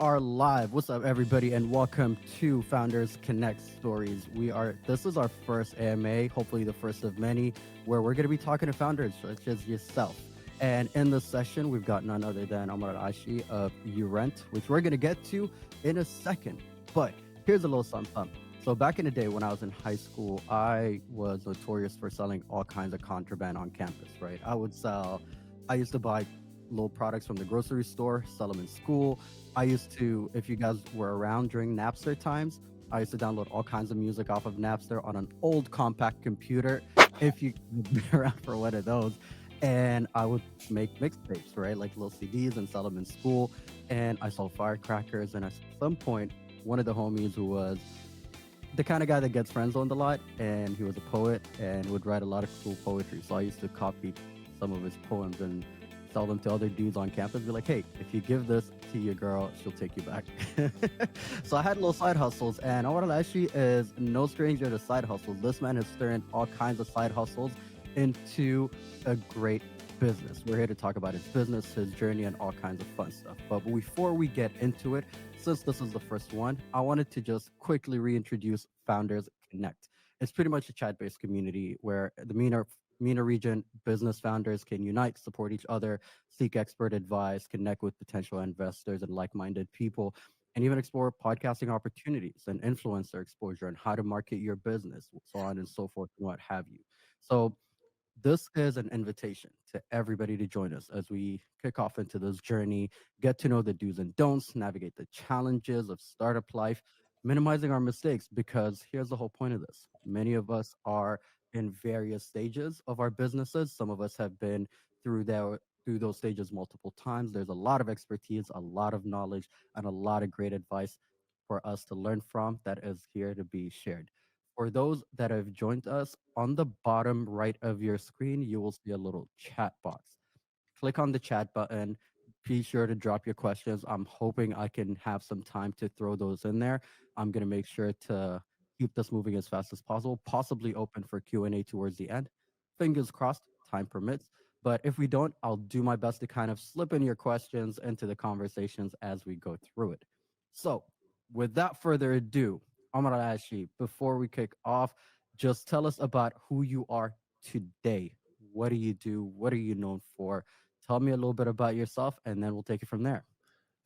are live. What's up, everybody, and welcome to Founders Connect Stories. This is our first AMA, hopefully the first of many, where we're going to be talking to founders such as yourself. And in this session, we've got none other than Omar Al Ashi of Urent, which we're going to get to in a second. But here's a little something. So back in the day when I was in high school, I was notorious for selling all kinds of contraband on campus, right? I used to buy little products from the grocery store, sell them in school. I used to, if you guys were around during Napster times, I used to download all kinds of music off of Napster on an old compact computer. If you be around for one of those, and I would make mixtapes, right, like little CDs, and sell them in school. And I sold firecrackers. And at some point, one of the homies who was the kind of guy that gets friend zoned a lot, and he was a poet and would write a lot of cool poetry. So I used to copy some of his poems and sell them to other dudes on campus. Be like, hey, if you give this to your girl, she'll take you back. So I had little side hustles, and Omar Al Ashi is no stranger to side hustles. This man has turned all kinds of side hustles into a great business. We're here to talk about his business, his journey, and all kinds of fun stuff. But before we get into it, since this is the first one, I wanted to just quickly reintroduce Founders Connect. It's pretty much a chat based community where the MENA region business founders can unite, support each other, seek expert advice, connect with potential investors and like minded people, and even explore podcasting opportunities and influencer exposure and how to market your business, so on and so forth, and what have you. So, this is an invitation to everybody to join us as we kick off into this journey, get to know the do's and don'ts, navigate the challenges of startup life, minimizing our mistakes. Because here's the whole point of this: many of us are in various stages of our businesses. Some of us have been through those stages multiple times. There's a lot of expertise, a lot of knowledge, and a lot of great advice for us to learn from that is here to be shared. For those that have joined us, on the bottom right of your screen, you will see a little chat box. Click on the chat button. Be sure to drop your questions. I'm hoping I can have some time to throw those in there. I'm going to make sure to keep this moving as fast as possible, possibly open for Q&A towards the end. Fingers crossed, time permits. But if we don't, I'll do my best to kind of slip in your questions into the conversations as we go through it. So, without further ado, Omar Al Ashi, before we kick off, just tell us about who you are today. What do you do? What are you known for? Tell me a little bit about yourself, and then we'll take it from there.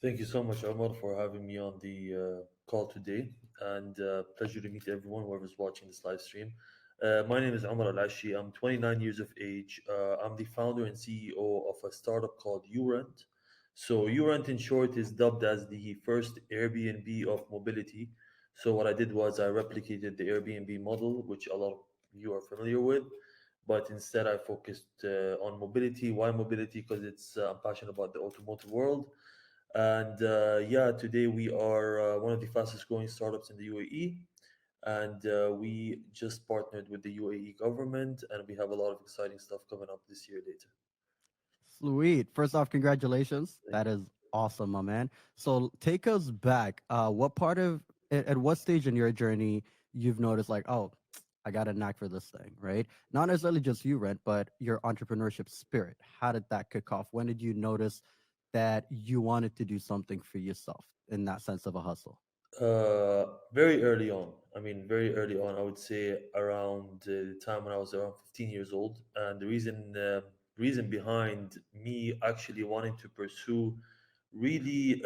Thank you so much, Omar, for having me on the call today, and pleasure to meet everyone whoever's watching this live stream. My name is Omar Al Ashi. I'm 29 years of age. I'm the founder and CEO of a startup called Urent. So, Urent, in short, is dubbed as the first Airbnb of mobility. So, what I did was I replicated the Airbnb model, which a lot of you are familiar with, but instead I focused on mobility. Why mobility? Because I'm passionate about the automotive world, and yeah, today we are one of the fastest growing startups in the UAE. And we just partnered with the UAE government, and we have a lot of exciting stuff coming up this year later. Sweet. First off, congratulations. Thank That you. is awesome, my man. So take us back. What part of at what stage in your journey you've noticed like, oh, I got a knack for this thing, right? Not necessarily just you, Rent, but your entrepreneurship spirit. How did that kick off? When did you notice that you wanted to do something for yourself in that sense of a hustle? Very early on. I mean, very early on. I would say around the time when I was around 15 years old. And the reason behind me actually wanting to pursue really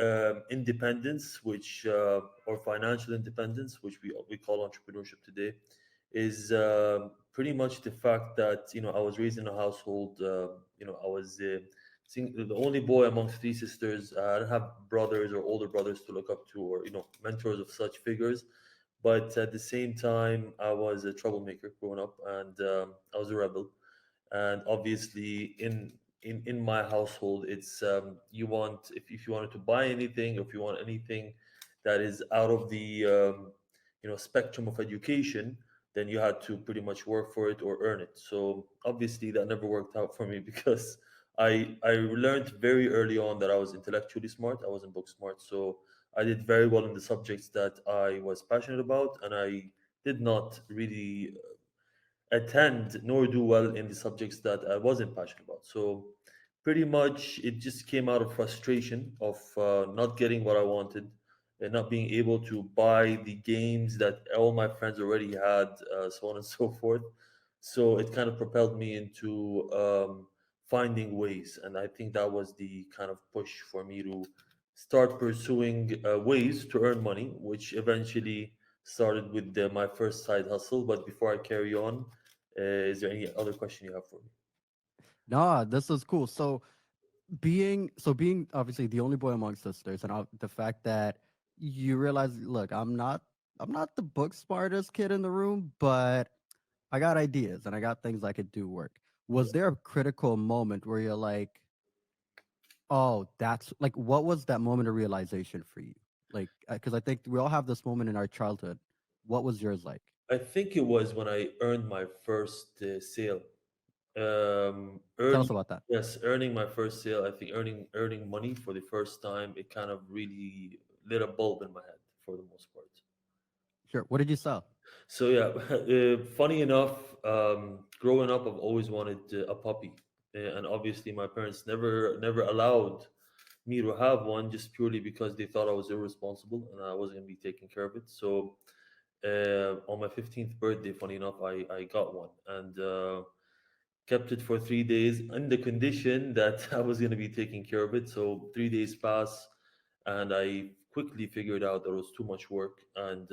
independence, which or financial independence, which we call entrepreneurship today, is pretty much the fact that I was raised in a household. I was the only boy amongst three sisters. I don't have brothers or older brothers to look up to, or mentors of such figures. But at the same time, I was a troublemaker growing up, and I was a rebel. And obviously, in my household, it's you want if you wanted to buy anything, if you want anything that is out of the spectrum of education, then you had to pretty much work for it or earn it. So obviously that never worked out for me because I learned very early on that I was intellectually smart. I wasn't book smart, so I did very well in the subjects that I was passionate about, and I did not really attend nor do well in the subjects that I wasn't passionate about. So Pretty much, it just came out of frustration of not getting what I wanted and not being able to buy the games that all my friends already had, so on and so forth. So it kind of propelled me into finding ways, and I think that was the kind of push for me to start pursuing ways to earn money, which eventually started with my first side hustle. But before I carry on, is there any other question you have for me? Nah, this is cool. So being obviously the only boy among sisters, and the fact that you realize, look, I'm not the book smartest kid in the room, but I got ideas and I got things I could do work. Was there a critical moment where you're like, oh, that's like, what was that moment of realization for you? Like, because I think we all have this moment in our childhood. What was yours like? I think it was when I earned my first sale. Tell Earning, us about that. yes, earning my first sale. I think earning money for the first time. It kind of really lit a bulb in my head for the most part. Sure. What did you sell? So yeah, funny enough, growing up, I've always wanted a puppy, and obviously my parents never allowed me to have one just purely because they thought I was irresponsible and I wasn't gonna be taking care of it. So on my 15th birthday, funny enough, I got one and kept it for 3 days in the condition that I was going to be taking care of it. So 3 days pass, and I quickly figured out that it was too much work, and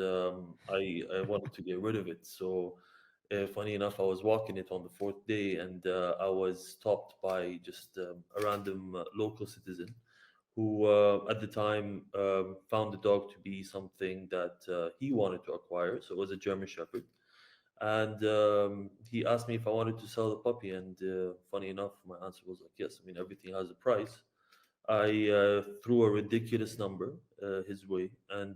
I wanted to get rid of it. So funny enough, I was walking it on the fourth day, and I was stopped by just a random local citizen who, at the time, found the dog to be something that he wanted to acquire. So it was a German Shepherd, and he asked me if I wanted to sell the puppy. And funny enough, my answer was like, yes. I mean, everything has a price. I threw a ridiculous number his way, and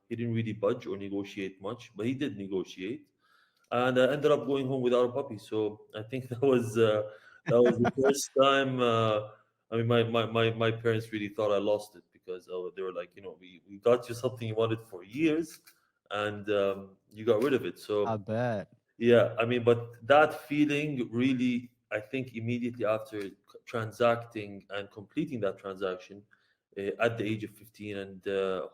he didn't really budge or negotiate much, but he did negotiate, and I ended up going home without a puppy. So I think that was the first time. I mean, my parents really thought I lost it because they were like, we got you something you wanted for years, and you got rid of it. I So bet. yeah, I mean, but that feeling really, I think immediately after transacting and completing that transaction at the age of 15 and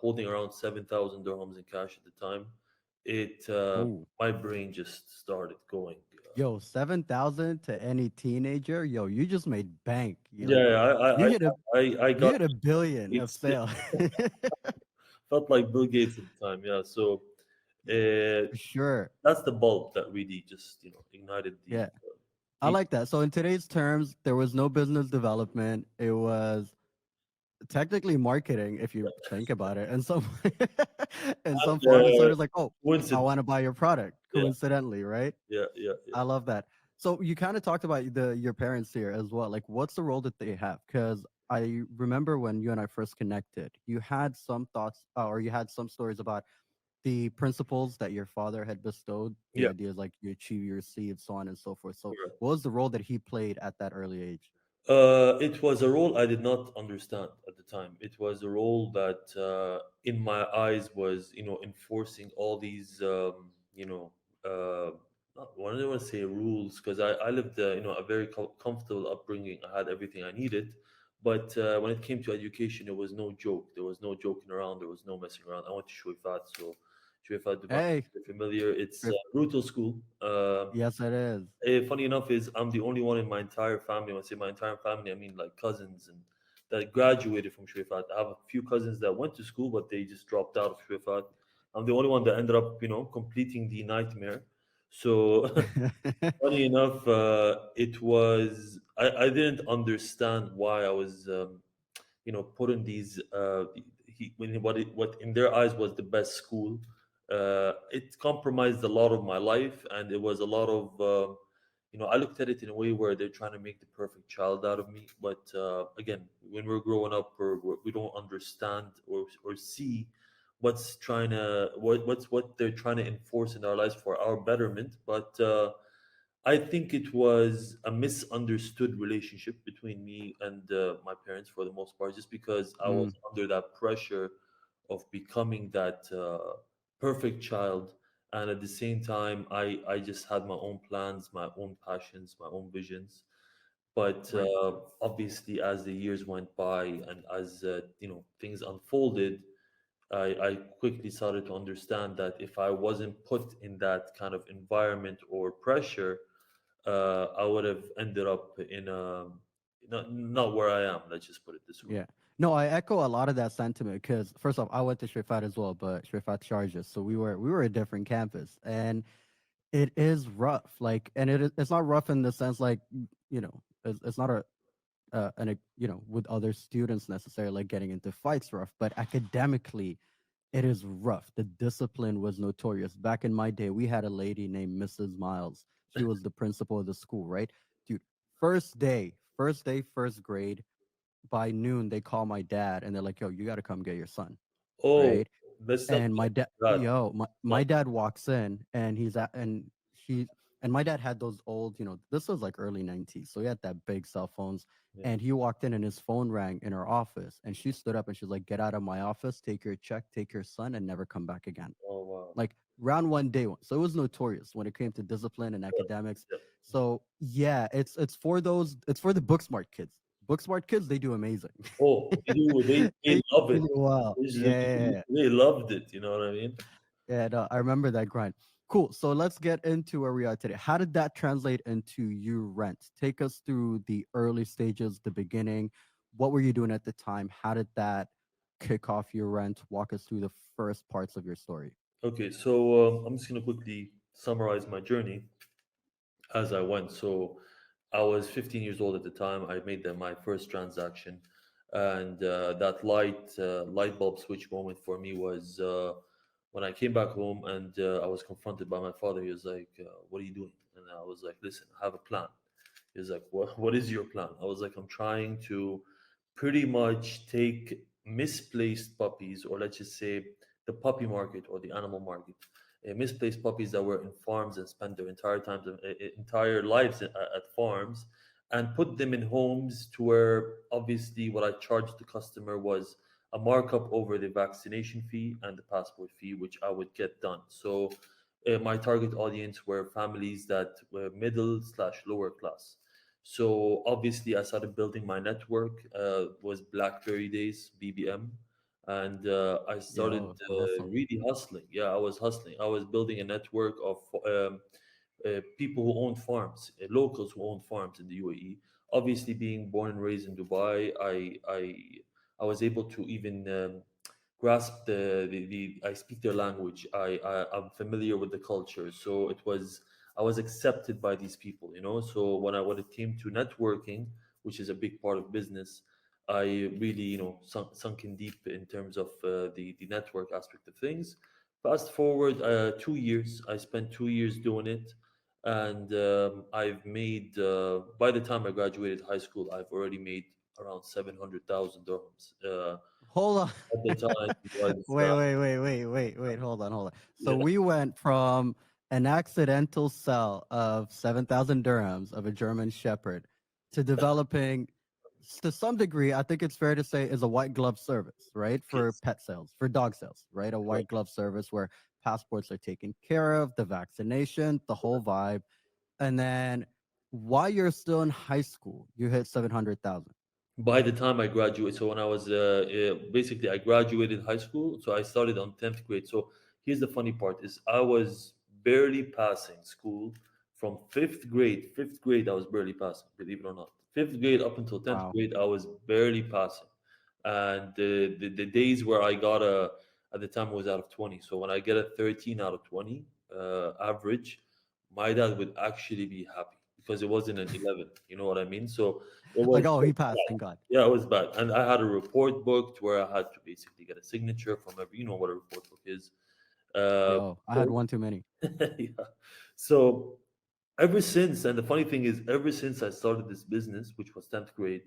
holding around 7,000 dirhams in cash at the time, it Oh, my brain just started going. yo, 7,000 to any teenager. Yo, you just made bank. Yeah, Yo, you hit a I you got hit a billion of it's yeah, sale. felt like Bill Gates at the time. Yeah, so uh, For sure. that's the bulb that really just ignited Yeah. I the like that. So in today's terms, there was no business development. It was technically marketing, if you think about it. And some and some and, foreign insiders like, oh, I coincidence. want to buy your product. Yeah, Coincidentally, right? yeah, yeah, yeah. I love that. So you kind of talked about your parents here as well. Like, what's the role that they have? Because I remember when you and I first connected, you had some thoughts, or you had some stories about the principles that your father had bestowed. The Yeah. ideas like you achieve your seeds, so on and so forth. So, Correct. what was the role that he played at that early age? It was a role I did not understand at the time. It was a role that, in my eyes, was enforcing all these not, I don't want to say rules because I lived a very comfortable upbringing. I had everything I needed, but when it came to education, it was no joke. There was no joking around. There was no messing around. I went to Shuifat, so Shuifat Dubai, Hey, if you're familiar. It's a if- brutal school. yes, it is. Funny enough, is I'm the only one in my entire family. When I say my entire family, I mean like cousins and that graduated from Shuifat. I have a few cousins that went to school, but they just dropped out of Shuifat. I'm the only one that ended up, completing the nightmare. So funny enough, I didn't understand why I was put in these what in their eyes was the best school. It compromised a lot of my life, and it was a lot of I looked at it in a way where they're trying to make the perfect child out of me. But again, when we're growing up, we don't understand or see what they're trying to enforce in our lives for our betterment. But I think it was a misunderstood relationship between me and my parents for the most part, just because I was Mm, under that pressure of becoming that perfect child. And at the same time, I just had my own plans, my own passions, my own visions. But Right. obviously, as the years went by and as things unfolded, I quickly started to understand that if I wasn't put in that kind of environment or pressure, I would have ended up in a not where I am. Let's just put it this way. Yeah. No, I echo a lot of that sentiment because first off, I went to Shrifat as well, but Shrifat charges, so we were a different campus, and it is rough. Like, and it's not rough in the sense like it's not a with other students necessarily like getting into fights rough, but academically it is rough. The discipline was notorious. Back in my day, we had a lady named Mrs. Miles. She was the principal of the school, right? Dude, first day, first grade, by noon, they call my dad and they're like, yo, you got to come get your son, Oh, right? let's talk And my dad, about that. yo, my Like, dad walks in and he's at, and he, and my dad had those old, this was like early 90s. So he had that big cell phones. yeah. And he walked in and his phone rang in her office. And she stood up and she's like, get out of my office, take your check, take your son, and never come back again. Oh wow. Like round one, day one. So it was notorious when it came to discipline and Yeah. academics. Yeah. So yeah, it's for the book smart kids. Book smart kids, they do amazing. Oh, they do. They They do love it. really well. Yeah. They loved it. You know what I mean? Yeah, no, I remember that grind. Cool. So let's get into where we are today. How did that translate into you rent? Take us through the early stages, the beginning. What were you doing at the time? How did that kick off your rent? Walk us through the first parts of your story. Okay, so I'm just gonna quickly summarize my journey as I went. So I was 15 years old at the time. I made my first transaction, and that light bulb switch moment for me was when I came back home and I was confronted by my father. He was like, "What are you doing?" And I was like, "Listen, I have a plan." He was like, "What is your plan?" I was like, "I'm trying to pretty much take misplaced puppies, or let's just say the puppy market or the animal market, misplaced puppies that were in farms and spent their entire lives at farms, and put them in homes to where obviously what I charged the customer was a markup over the vaccination fee and the passport fee, which I would get done." So my target audience were families that were middle slash lower class. So obviously, I started building my network. Was BlackBerry days, BBM, and I started Yo, awesome. really hustling. Yeah, I was hustling. I was building a network of people who owned farms, locals who owned farms in the UAE. Obviously, being born and raised in Dubai, I was able to even grasp the I speak their language. I'm familiar with the culture, so I was accepted by these people, you know. So when it came to networking, which is a big part of business, I really, sunk in deep in terms of the network aspect of things. Fast forward 2 years, I spent 2 years doing it, and I've made by the time I graduated high school, I've already made around 700,000 dirhams. Hold on. At the time was Wait. Hold on. So yeah, we went from an accidental sell of 7,000 dirhams of a German Shepherd to developing, to some degree, I think it's fair to say, is a white glove service, right? For yes, pet sales, for dog sales, right? A white correct. glove service where passports are taken care of, the vaccination, the whole vibe. And then while you're still in high school, you hit 700,000. By the time I graduated, so when I was basically I graduated high school, so I started on 10th grade. So here's the funny part is I was barely passing school from fifth grade I was barely passing, believe it or not. Fifth grade up until 10th Wow. grade I was barely passing, and the days where I got a at the time it was out of 20. So when I get a 13 out of 20 average, my dad would actually be happy because it wasn't an 11. You know what I mean? So it Like, was. oh, he passed, thank God. Yeah, it was bad. And I had a report booked where I had to basically get a signature from every, you know what a report book is. Yo, I had So, one too many. yeah. So ever since, and the funny thing is, ever since I started this business, which was 10th grade,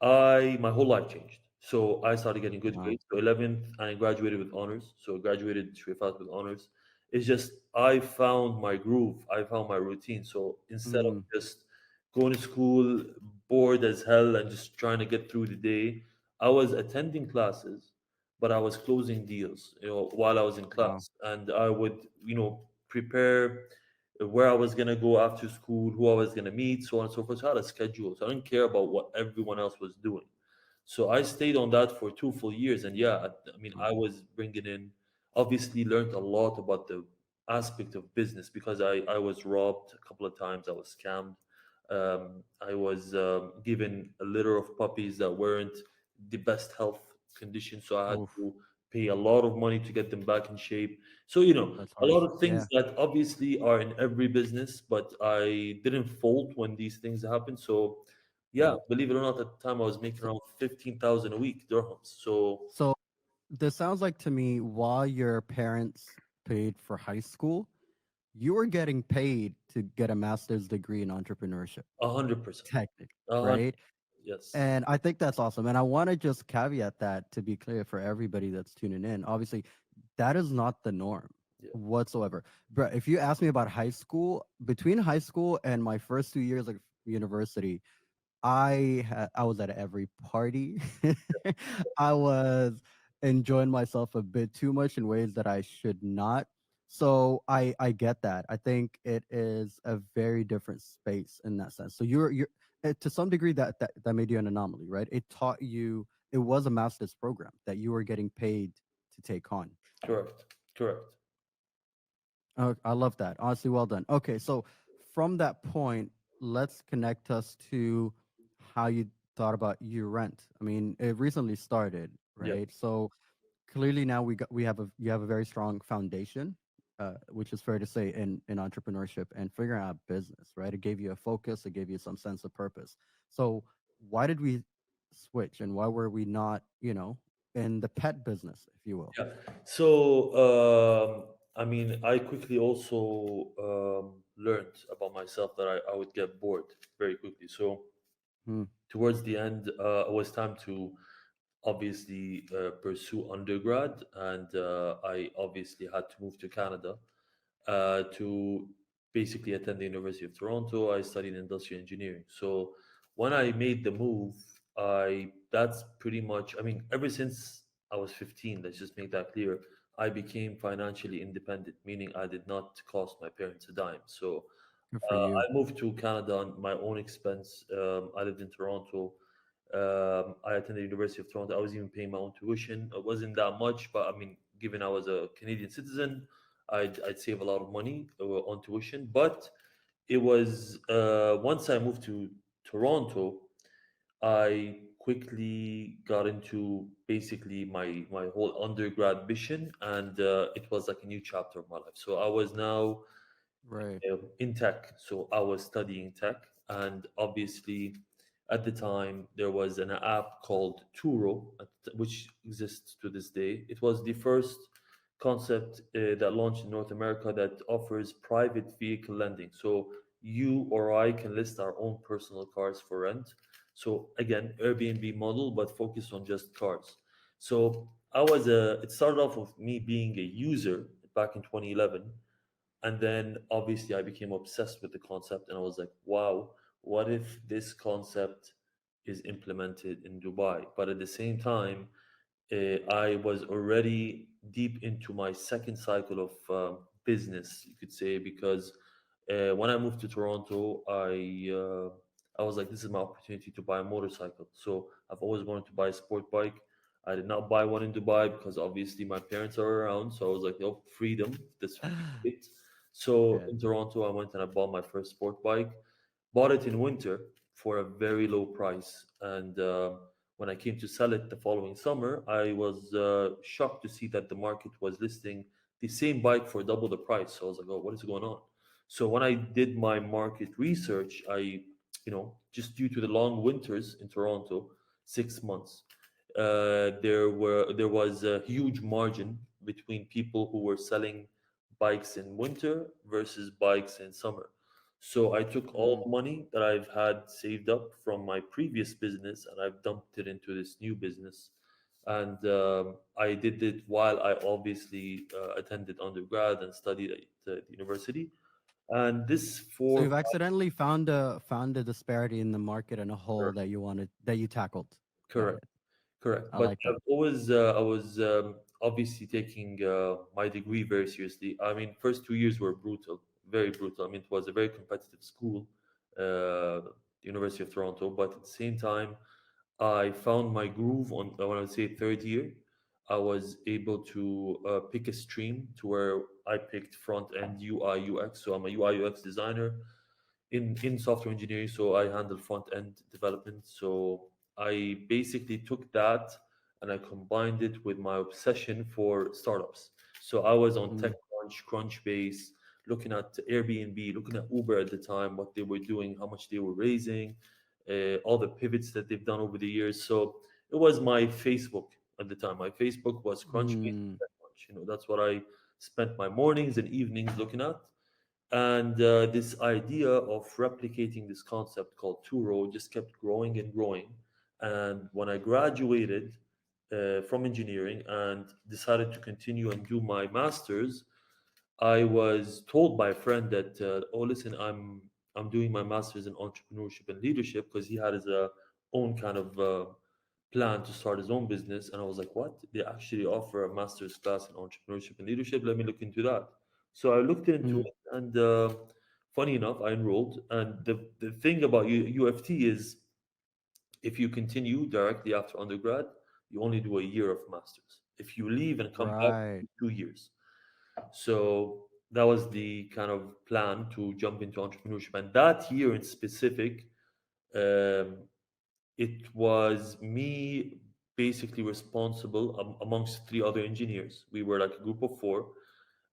my whole life changed. So I started getting good Wow. grades. So 11th, I graduated with honors. So I graduated Shrifat with honors. It's just I found my groove. I found my routine. So instead of Mm, just going to school bored as hell and just trying to get through the day, I was attending classes, but I was closing deals, while I was in wow. class, and I would, prepare. where I was gonna go after school, who I was gonna meet, so on and so forth. So I had a schedule, so I didn't care about what everyone else was doing. So I stayed on that for 2 full years, and yeah, I mean, Wow. I was bringing in, obviously, learned a lot about the aspect of business because I was robbed a couple of times, I was scammed, I was given a litter of puppies that weren't the best health conditions, so I had Oof, to pay a lot of money to get them back in shape. So you know, that's a lot harsh. of things Yeah. that obviously are in every business, but I didn't fold when these things happen. So yeah, Mm. believe it or not, at the time I was making So, around 15,000 a week dirhams. So so this sounds like to me while your parents paid for high school, you were getting paid to get a master's degree in entrepreneurship, 100%, technically, a hundred, right? yes, And I think that's awesome. And I want to just caveat that to be clear for everybody that's tuning in. Obviously, that is not the norm yeah, whatsoever. But if you ask me about high school, between high school and my first 2 years of university, I was at every party. I was enjoying myself a bit too much in ways that I should not. So I get that. I think it is a very different space in that sense. So you're to some degree that made you an anomaly, right? It taught you it was a master's program that you were getting paid to take on. correct, correct, Oh, I love that. Honestly, well done. Okay, so from that point, let's connect us to how you thought about your rent. I mean, it recently started, yeah, right? So clearly now we have a you have a very strong foundation, which is fair to say in entrepreneurship and figuring out business, right? It gave you a focus, it gave you some sense of purpose. So why did we switch, and why were we not, in the pet business, if you will? yeah. So I mean, I quickly also learned about myself that I would get bored very quickly. So Hmm. towards the end, it was time to obviously pursue undergrad, and I obviously had to move to Canada to basically attend the University of Toronto. I studied industrial engineering. So when I made the move, I that's pretty much. I mean, ever since I was 15, let's just make that clear. I became financially independent, meaning I did not cost my parents a dime. So Good for you. I moved to Canada on my own expense. I lived in Toronto. I attended the University of Toronto. I was even paying my own tuition. It wasn't that much, but I mean, given I was a Canadian citizen, I'd save a lot of money on tuition. But it was once I moved to Toronto, I quickly got into basically my whole undergrad mission, and it was like a new chapter of my life. So I was now Right. in tech. So I was studying tech, and obviously, at the time there was an app called Turo, which exists to this day. It was the first concept that launched in North America that offers private vehicle lending. So you or I can list our own personal cars for rent. So again, Airbnb model, but focused on just cars. So I was a. It started off with me being a user back in 2011, and then obviously I became obsessed with the concept, and I was like, wow, what if this concept is implemented in Dubai? But at the same time, I was already deep into my second cycle of business, you could say, because when I moved to Toronto, I was like, this is my opportunity to buy a motorcycle. So I've always wanted to buy a sport bike. I did not buy one in Dubai because obviously my parents are around. So I was like, oh, freedom, this would be great. So Yeah. in Toronto, I went and I bought my first sport bike, bought it in winter for a very low price. And when I came to sell it the following summer, I was shocked to see that the market was listing the same bike for double the price. So I was like, oh, what is going on? So when I did my market research, just due to the long winters in Toronto, 6 months, there was a huge margin between people who were selling bikes in winter versus bikes in summer. So I took all Mm. the money that I've had saved up from my previous business and I've dumped it into this new business. And I did it while I obviously attended undergrad and studied at the university. And this So for you've accidentally found a disparity in the market and a hole Correct, that you tackled. Got correct, it. correct. I But like that. I was obviously taking my degree very seriously. I mean, first 2 years were brutal, very brutal. I mean, it was a very competitive school, University of Toronto, but at the same time, I found my groove on when I would say third year. I was able to pick a stream to where I picked front end UI UX. So I'm a UI UX designer in software engineering, so I handle front end development. So I basically took that and I combined it with my obsession for startups. So I was on Mm, TechCrunch, Crunchbase, looking at Airbnb, looking at Uber at the time, what they were doing, how much they were raising, all the pivots that they've done over the years. So it was my Facebook at the time. My Facebook was Crunchbase and mm, TechCrunch. That's what I spent my mornings and evenings looking at. And this idea of replicating this concept called two-row just kept growing and growing. And when I graduated from engineering and decided to continue and do my master's, I was told by a friend that, oh, listen, I'm doing my master's in entrepreneurship and leadership because he had his own kind of plan to start his own business. And I was like, what? They actually offer a master's class in entrepreneurship and leadership. Let me look into that. So I looked into mm. it, and funny enough, I enrolled. And the thing about UFT is if you continue directly after undergrad, you only do a year of masters. If you leave and come back, Right. you do 2 years. So that was the kind of plan to jump into entrepreneurship. And that year in specific, um, it was me basically responsible amongst three other engineers. We were like a group of four,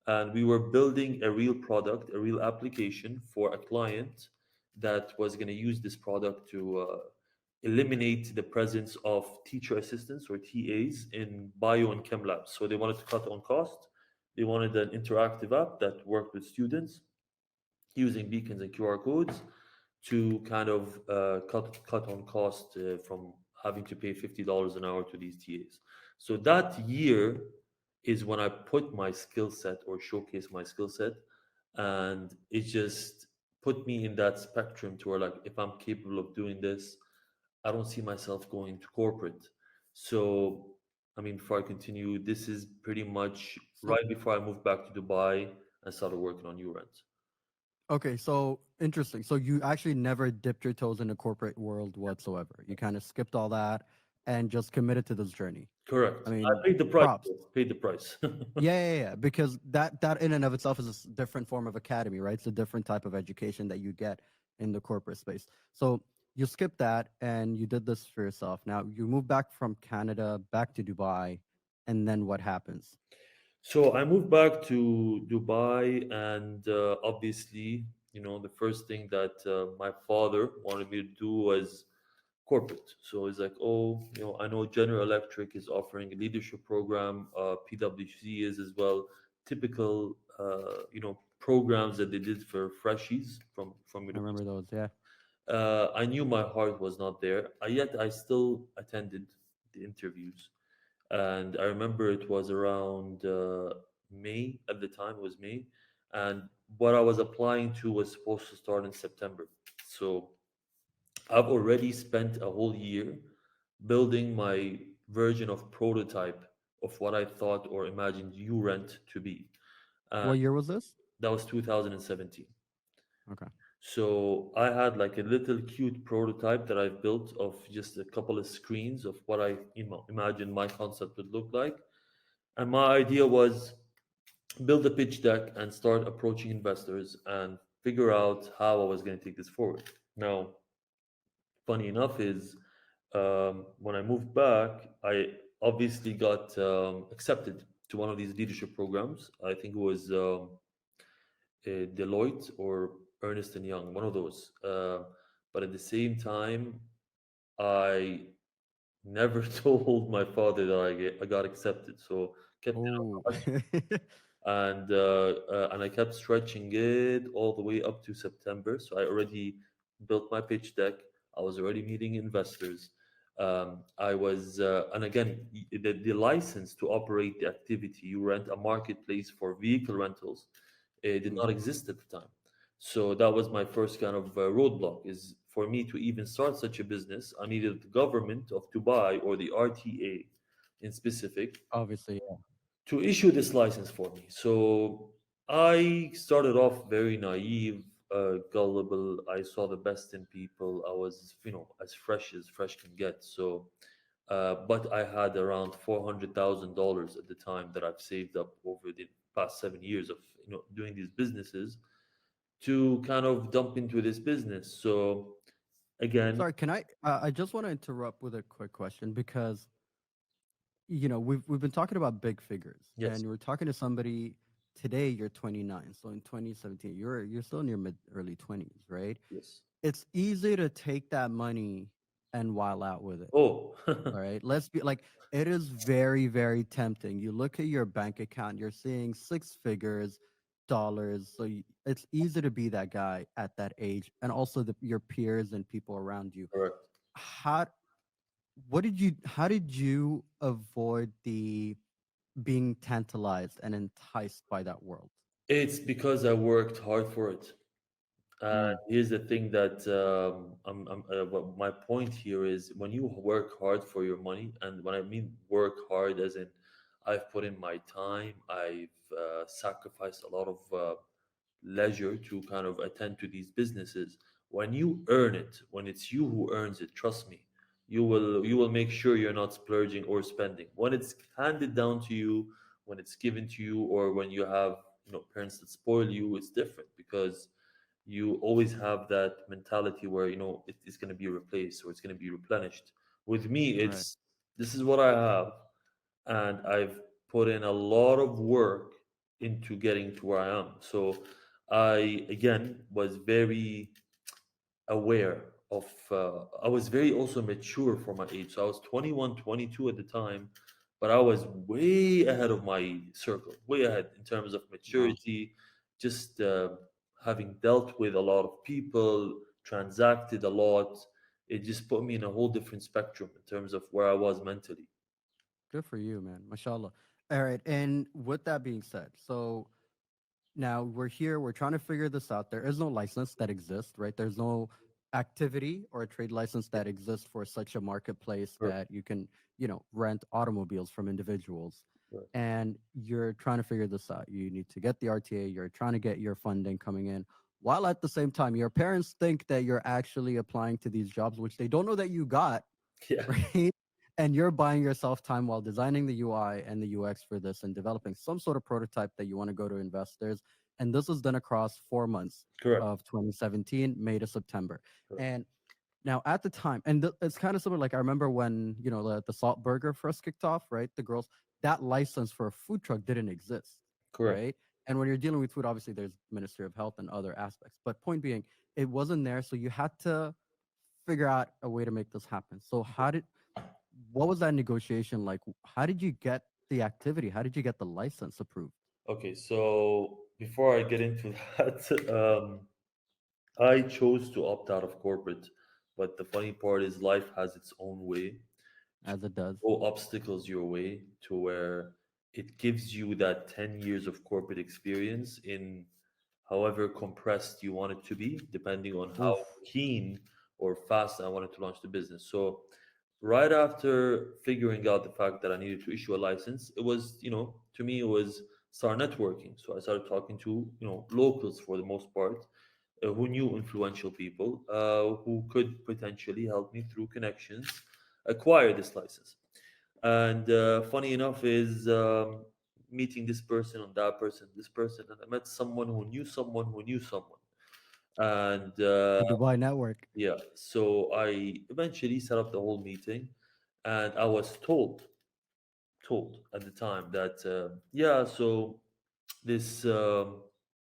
and we were building a real product, a real application for a client that was going to use this product to eliminate the presence of teacher assistants or TAs in bio and chem labs. So they wanted to cut on cost. They wanted an interactive app that worked with students using beacons and QR codes to kind of cut on cost from having to pay $50 an hour to these TAs. So that year is when I put my skill set or showcase my skill set, and it just put me in that spectrum to where like if I'm capable of doing this, I don't see myself going to corporate. So I mean, before I continue, this is pretty much So, right before I moved back to Dubai and started working on Urent. okay, so interesting. So you actually never dipped your toes in the corporate world whatsoever. You kind of skipped all that and just committed to this journey. I Correct. I mean, paid the price. props. Though. Paid the price. Yeah, because that in and of itself is a different form of academy, right? It's a different type of education that you get in the corporate space. So you skipped that and you did this for yourself. Now you move back from Canada back to Dubai, and then what happens? So I moved back to Dubai, and obviously, the first thing that my father wanted me to do was corporate. So he's like, "Oh, I know General Electric is offering a leadership program. PwC is as well. Typical, programs that they did for freshies from I remember university." those. Yeah. I knew my heart was not there. Yet I still attended the interviews. And I remember it was around May at the time, it was May. And what I was applying to was supposed to start in September. So I've already spent a whole year building my version of prototype of what I thought or imagined Urent to be. And What year was this? that was 2017. Okay. So I had like a little cute prototype that I've built of just a couple of screens of what I imagined my concept would look like. And my idea was build a pitch deck and start approaching investors and figure out how I was going to take this forward. Now, funny enough is when I moved back, I obviously got accepted to one of these leadership programs. I think it was Deloitte or Ernest and Young, one of those. But at the same time, I never told my father that I got accepted. So kept it on Oh. the hush, and I kept stretching it all the way up to September. So I already built my pitch deck. I was already meeting investors. I was, and again, the license to operate the activity, you rent a marketplace for vehicle rentals, it did Mm, not exist at the time. So that was my first kind of roadblock. Is for me to even start such a business, I needed the government of Dubai or the RTA in specific obviously, yeah. to issue this license for me. So I started off very naive, gullible. I saw the best in people. I was, as fresh can get. So, but I had around $400,000 at the time that I've saved up over the past 7 years of doing these businesses to kind of dump into this business. So again, Sorry, can I just want to interrupt with a quick question because we've been talking about big figures, and yes, you were talking to somebody today. You're 29, so in 2017, you're still in your mid early 20s, right? yes. It's easy to take that money and while out with it. Oh, All right, let's be like, it is very, very tempting. You look at your bank account, you're seeing six figures dollars, so it's easy to be that guy at that age, and also your peers and people around you. correct. How how did you avoid the being tantalized and enticed by that world? It's because I worked hard for it. Mm, Here's the thing that what my point here is when you work hard for your money, and when I mean work hard, as in I've put in my time, I've sacrificed a lot of leisure to kind of attend to these businesses. When you earn it, when it's you who earns it, trust me, you will make sure you're not splurging or spending. When it's handed down to you, when it's given to you, or when you have parents that spoil you, it's different because you always have that mentality where it's going to be replaced or it's going to be replenished. With me, right. it's this is what I have, and I've put in a lot of work into getting to where I am. So I again was very aware of I was very also mature for my age. So I was 21, 22 at the time, but I was way ahead of my circle, way ahead in terms of Wow, maturity, just having dealt with a lot of people, transacted a lot. It just put me in a whole different spectrum in terms of where I was mentally. good for you, man. Mashallah. All right, and with that being said, so now we're here, we're trying to figure this out. There is no license that exists, right? There's no activity or a trade license Yeah, that exists for such a marketplace correct, that you can, rent automobiles from individuals. correct. And you're trying to figure this out. You need to get the RTA, you're trying to get your funding coming in, while at the same time, your parents think that you're actually applying to these jobs, which they don't know that you got, Yeah, right? And you're buying yourself time while designing the UI and the UX for this and developing some sort of prototype that you want to go to investors. And this is done across 4 months correct, of 2017, May to September. correct, And now at the time, and it's kind of similar. Like I remember when the Salt Burger first kicked off, right? The girls, that license for a food truck didn't exist, correct. right? And when you're dealing with food, obviously there's Ministry of Health and other aspects. But point being, it wasn't there, so you had to figure out a way to make this happen. So what was that negotiation like? How did you get the activity? How did you get the license approved? Okay, so before I get into that, I chose to opt out of corporate, but the funny part is life has its own way to As it does. throw obstacles your way to where it gives you that 10 years of corporate experience in however compressed you want it to be, depending on how Oof. keen or fast I wanted to launch the business. So, right after figuring out the fact that I needed to issue a license, it was, to me, it was start networking. So, I started talking to, locals for the most part who knew influential people who could potentially help me through connections acquire this license. And funny enough is meeting this person and that person, this person, and I met someone who knew someone who knew someone. And The Dubai network. yeah, so I eventually set up the whole meeting, and I was told at the time that yeah, so this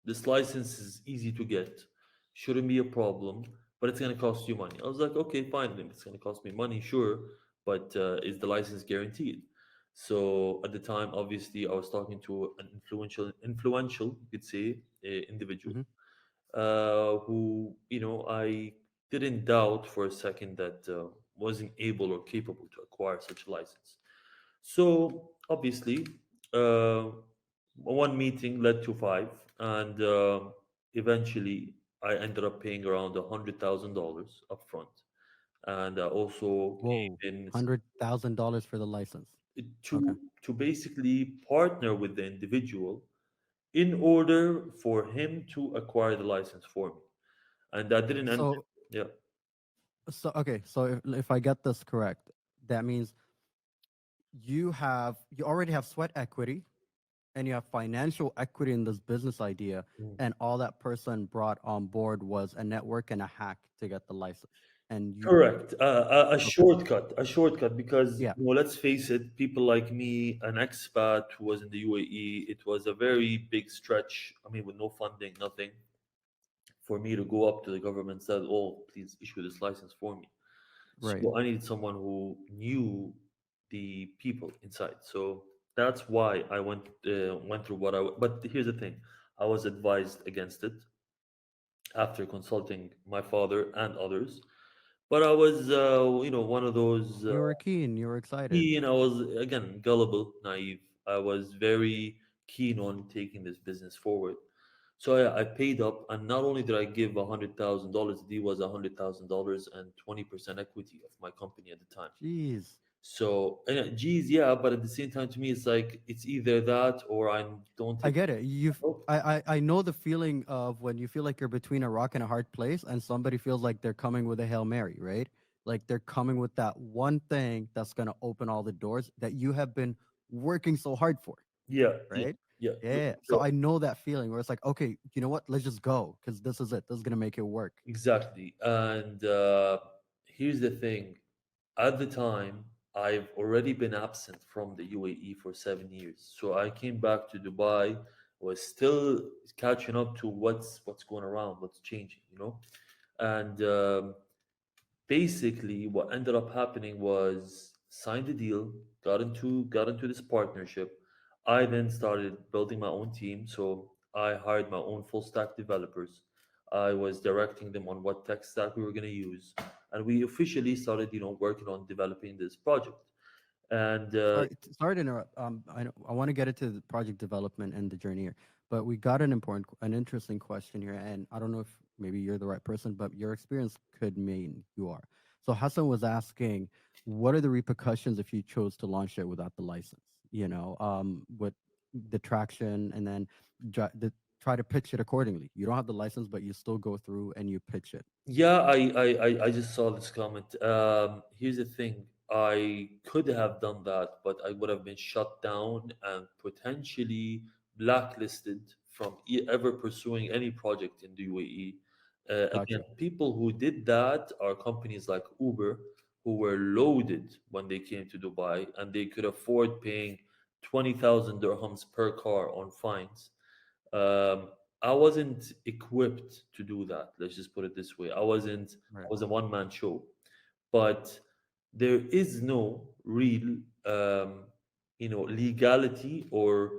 this license is easy to get, shouldn't be a problem, but it's going to cost you money. I was like, okay, fine, then it's going to cost me money, sure, but is the license guaranteed? So at the time, obviously, I was talking to an influential, you could say, individual Hmm. who I didn't doubt for a second that wasn't able or capable to acquire such a license. So obviously, uh, one meeting led to five, and eventually I ended up paying around $100,000 upfront, and also Whoa. came in $100,000 for the license. Okay. to basically partner with the individual in order for him to acquire the license for me. And that didn't end. So Yeah, okay, so if I get this correct, that means you already have sweat equity and you have financial equity in this business idea, mm, and all that person brought on board was a network and a hack to get the license. And you correct. okay, A shortcut, because yeah, let's face it, people like me, an expat who was in the UAE, it was a very big stretch. I mean, with no funding, nothing, for me to go up to the government and said, "Oh, please issue this license for me." right. So I needed someone who knew the people inside. So that's why I went through what I. But here's the thing: I was advised against it after consulting my father and others. But I was, one of those. You were keen, you were excited. Keen. I was again gullible, naive. I was very keen on taking this business forward. So I paid up, and not only did I give $100,000, the deal was $100,000 and 20% equity of my company at the time. Jeez. So, geez, yeah, but at the same time, to me, it's like it's either that or I don't I take. get it. Oh, I know the feeling of when you feel like you're between a rock and a hard place and somebody feels like they're coming with a Hail Mary, right? Like they're coming with that one thing that's going to open all the doors that you have been working so hard for, yeah, yeah, right? yeah. Yeah. So I know that feeling where it's like, okay, you know what? Let's just go because this is it. This is going to make it work. Exactly. And here's the thing: at the time, I've already been absent from the UAE for 7 years. So I came back to Dubai, was still catching up to what's going around, what's changing. And basically what ended up happening was signed a deal, got into this partnership. I then started building my own team, so I hired my own full stack developers. I was directing them on what tech stack we were going to use, and we officially started working on developing this project. And Sorry to interrupt. I want to get into the project development and the journey here, but we got an interesting question here, and I don't know if maybe you're the right person, but your experience could mean you are. So Hassan was asking, what are the repercussions if you chose to launch it without the license? With the traction, and then try to pitch it accordingly. You don't have the license, but you still go through and you pitch it. yeah, I just saw this comment. Here's the thing. I could have done that, but I would have been shut down and potentially blacklisted from ever pursuing any project in the UAE. Again, Gotcha. people who did that are companies like Uber, who were loaded when they came to Dubai, and they could afford paying 20,000 dirhams per car on fines. um, I wasn't equipped to do that. Let's just put it this way. I Right. was a one man show, but there is no real, legality or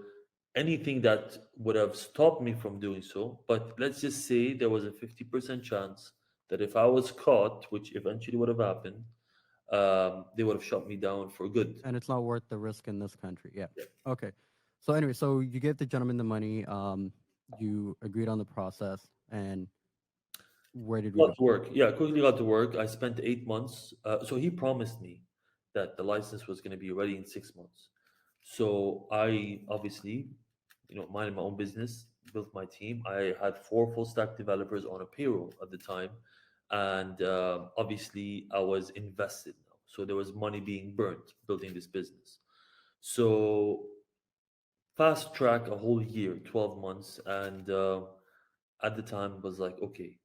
anything that would have stopped me from doing so. But let's just say there was a 50% chance that if I was caught, which eventually would have happened, they would have shut me down for good. And it's not worth the risk in this country. Yeah. Okay. So anyway, so you gave the gentleman the money. You agreed on the process, and where did we Got go? to work. Yeah, quickly got to work. I spent 8 months. So he promised me that the license was going to be ready in 6 months. So I obviously, minded my own business, built my team. I had four full stack developers on a payroll at the time, and obviously I was invested now. So there was money being burnt building this business. So fast track a whole year, 12 months, and at the time was like, okay,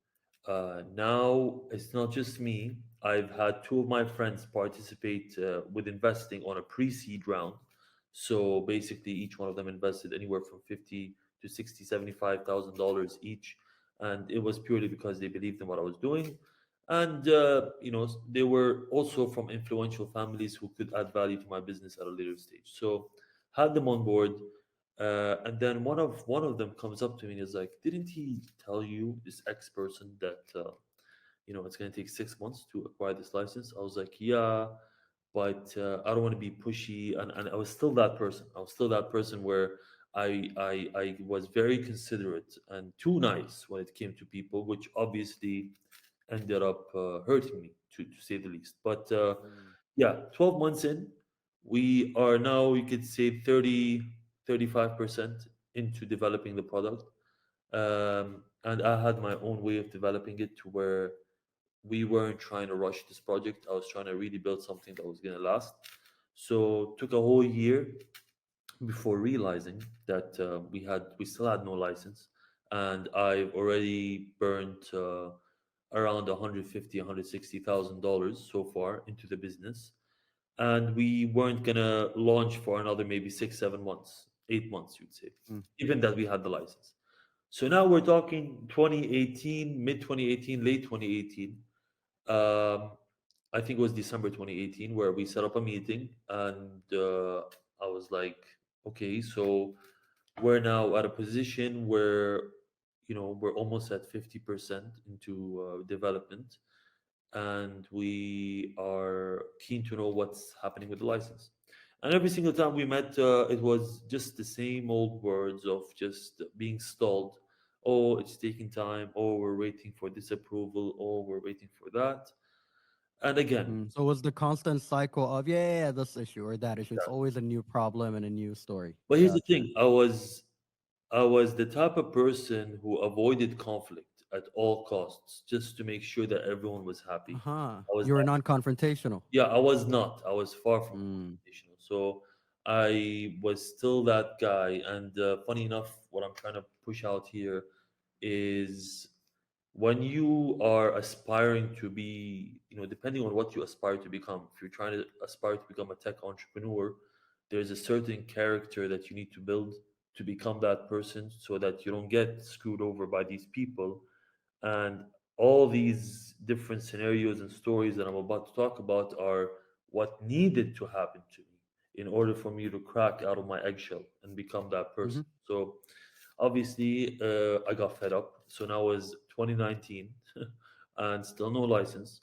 now it's not just me. I've had two of my friends participate with investing on a pre-seed round. So basically, each one of them invested anywhere from 50 to 60, $75,000 each, and it was purely because they believed in what I was doing, and they were also from influential families who could add value to my business at a later stage. So had them on board, and then one of them comes up to me and is like, "Didn't he tell you, this X person, that it's going to take 6 months to acquire this license?" I was like, "Yeah, but I don't want to be pushy." And I was still that person. I was still that person where I was very considerate and too nice when it came to people, which obviously ended up hurting me, to say the least. But Mm. yeah, 12 months in, we are now, you could say, 35% into developing the product. And I had my own way of developing it to where we weren't trying to rush this project. I was trying to really build something that was gonna last. So took a whole year before realizing that we still had no license, and I've already burnt around 150, $160,000 so far into the business, and we weren't gonna launch for another maybe 6, 7 months, 8 months, you'd say, Mm, even that we had the license. So now we're talking 2018, mid 2018, late 2018. Um, I think it was December 2018 where we set up a meeting, and I was like, okay, so we're now at a position where we're almost at 50% into development, and we are keen to know what's happening with the license. And every single time we met, it was just the same old words of just being stalled. Oh, it's taking time. Oh, we're waiting for this approval. Oh, we're waiting for that. And again, So it was the constant cycle of yeah, this issue or that issue. It's always a new problem and a new story. but here's the Gotcha. thing: I was the type of person who avoided conflict at all costs, just to make sure that everyone was happy. Uh-huh. I was You were that. non-confrontational. Yeah, I was not. I was far from Mm. confrontational. So I was still that guy. And funny enough, what I'm trying to push out here is when you are aspiring to be, depending on what you aspire to become, if you're trying to aspire to become a tech entrepreneur, there's a certain character that you need to build to become that person so that you don't get screwed over by these people. And all these different scenarios and stories that I'm about to talk about are what needed to happen to me in order for me to crack out of my eggshell and become that Mm-hmm. person. So obviously, I got fed up. So now it was 2019 and still no license.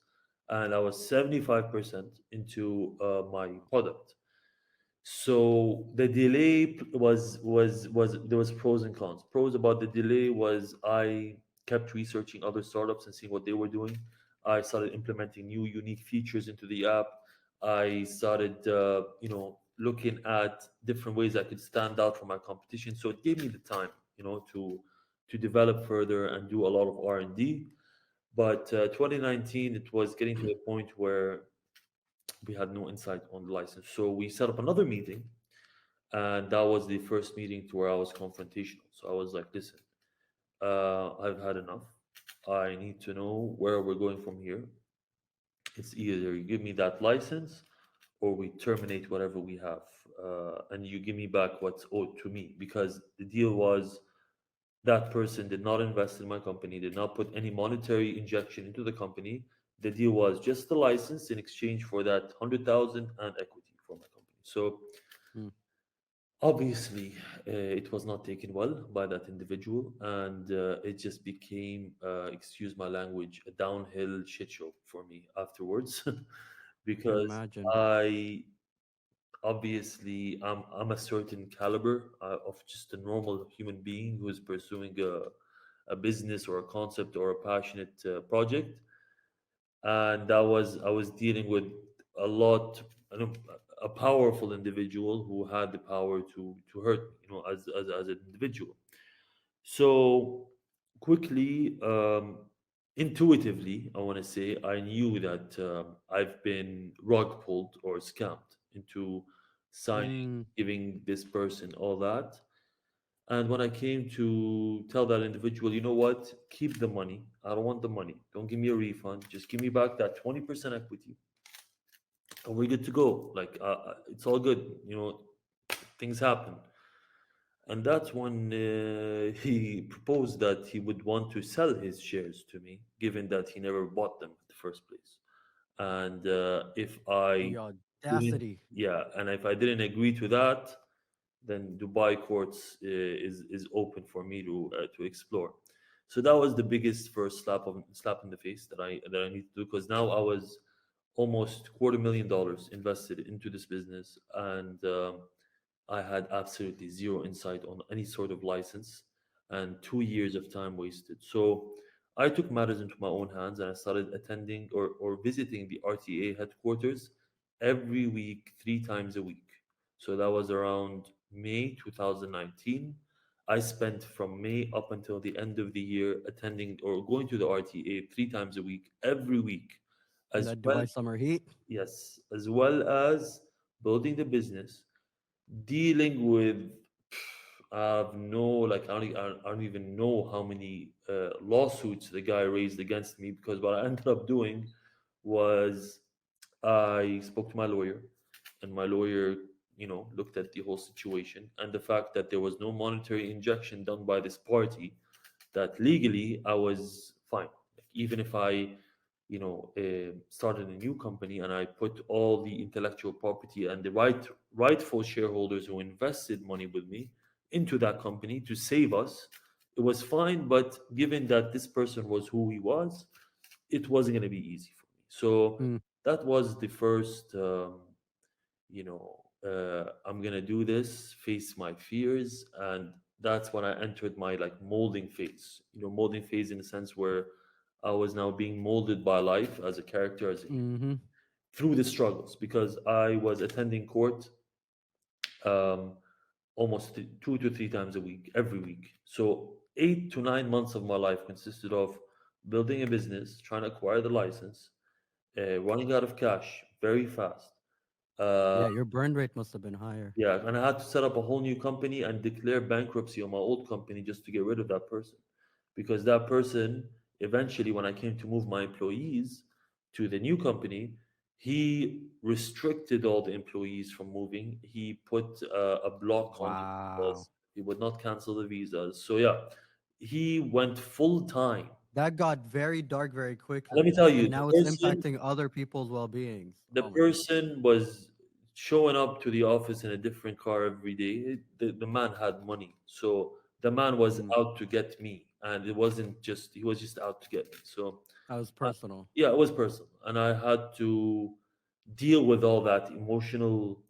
And I was 75% into my product. So the delay was there was pros and cons. Pros about the delay was I kept researching other startups and seeing what they were doing. I started implementing new unique features into the app. I started looking at different ways I could stand out from my competition. So it gave me the time to develop further and do a lot of R&D. But 2019, it was getting to the point where we had no insight on the license. So we set up another meeting, and that was the first meeting to where I was confrontational. So I was like, "Listen, I've had enough. I need to know where we're going from here. It's either you give me that license, or we terminate whatever we have, and you give me back what's owed to me." Because the deal was that person did not invest in my company, did not put any monetary injection into the company. The deal was just the license in exchange for that 100,000 and equity for my company. So Mm. obviously, it was not taken well by that individual, and it just became, excuse my language, a downhill shit show for me afterwards, I can because imagine. I obviously I'm a certain caliber of just a normal human being who is pursuing a business or a concept or a passionate project, and I was dealing with a lot, you know, a powerful individual who had the power to hurt me, as an individual. So quickly, intuitively, I want to say I knew that I've been rug pulled or scammed into signing, Mm. giving this person all that. And when I came to tell that individual, you know what, keep the money. I don't want the money. Don't give me a refund. Just give me back that 20% equity, and we're good to go. Like it's all good. Things happen. And that's when he proposed that he would want to sell his shares to me, given that he never bought them in the first place. And if The I didn't, audacity. yeah, and if I didn't agree to that, then Dubai courts is open for me to explore. So that was the biggest first slap in the face that I need to do, because now I was almost $250,000 invested into this business, and I had absolutely zero insight on any sort of license, and 2 years of time wasted. So I took matters into my own hands, and I started attending or visiting the RTA headquarters every week, 3 times a week. So that was around May 2019. I spent from May up until the end of the year attending or going to the RTA 3 times a week, every week, In as that well, Dubai summer heat. yes, as well as building the business, dealing with, I have no, like, I don't even know how many lawsuits the guy raised against me, because what I ended up doing was I spoke to my lawyer, and my lawyer, looked at the whole situation and the fact that there was no monetary injection done by this party, that legally I was fine. Like, even if I, started a new company and I put all the intellectual property and the rightful shareholders who invested money with me into that company to save us, it was fine. But given that this person was who he was, it wasn't going to be easy for me. So Mm, that was the first, I'm going to do this, face my fears. And that's when I entered my, like, molding phase, molding phase in the sense where I was now being molded by life as a character, as a human, mm-hmm. through the struggles, because I was attending court um, almost 2 to 3 times a week, every week. So 8 to 9 months of my life consisted of building a business, trying to acquire the license, running out of cash very fast. Uh, Yeah, your burn rate must have been higher. yeah, and I had to set up a whole new company and declare bankruptcy on my old company just to get rid of that person. Because that person, eventually, when I came to move my employees to the new company, he restricted all the employees from moving. He put a block on the Wow. visas. He would not cancel the visas. So, yeah, he went full time. That got very dark very Let me quickly. tell you, And now it's impacting other people's well-beings. the Oh my goodness. person was showing up to the office in a different car every day. The man had money, so the man was Mm. out to get me, and it wasn't just he was just out to get me. So, That was uh, personal. yeah, it was personal, and I had to deal with all that emotional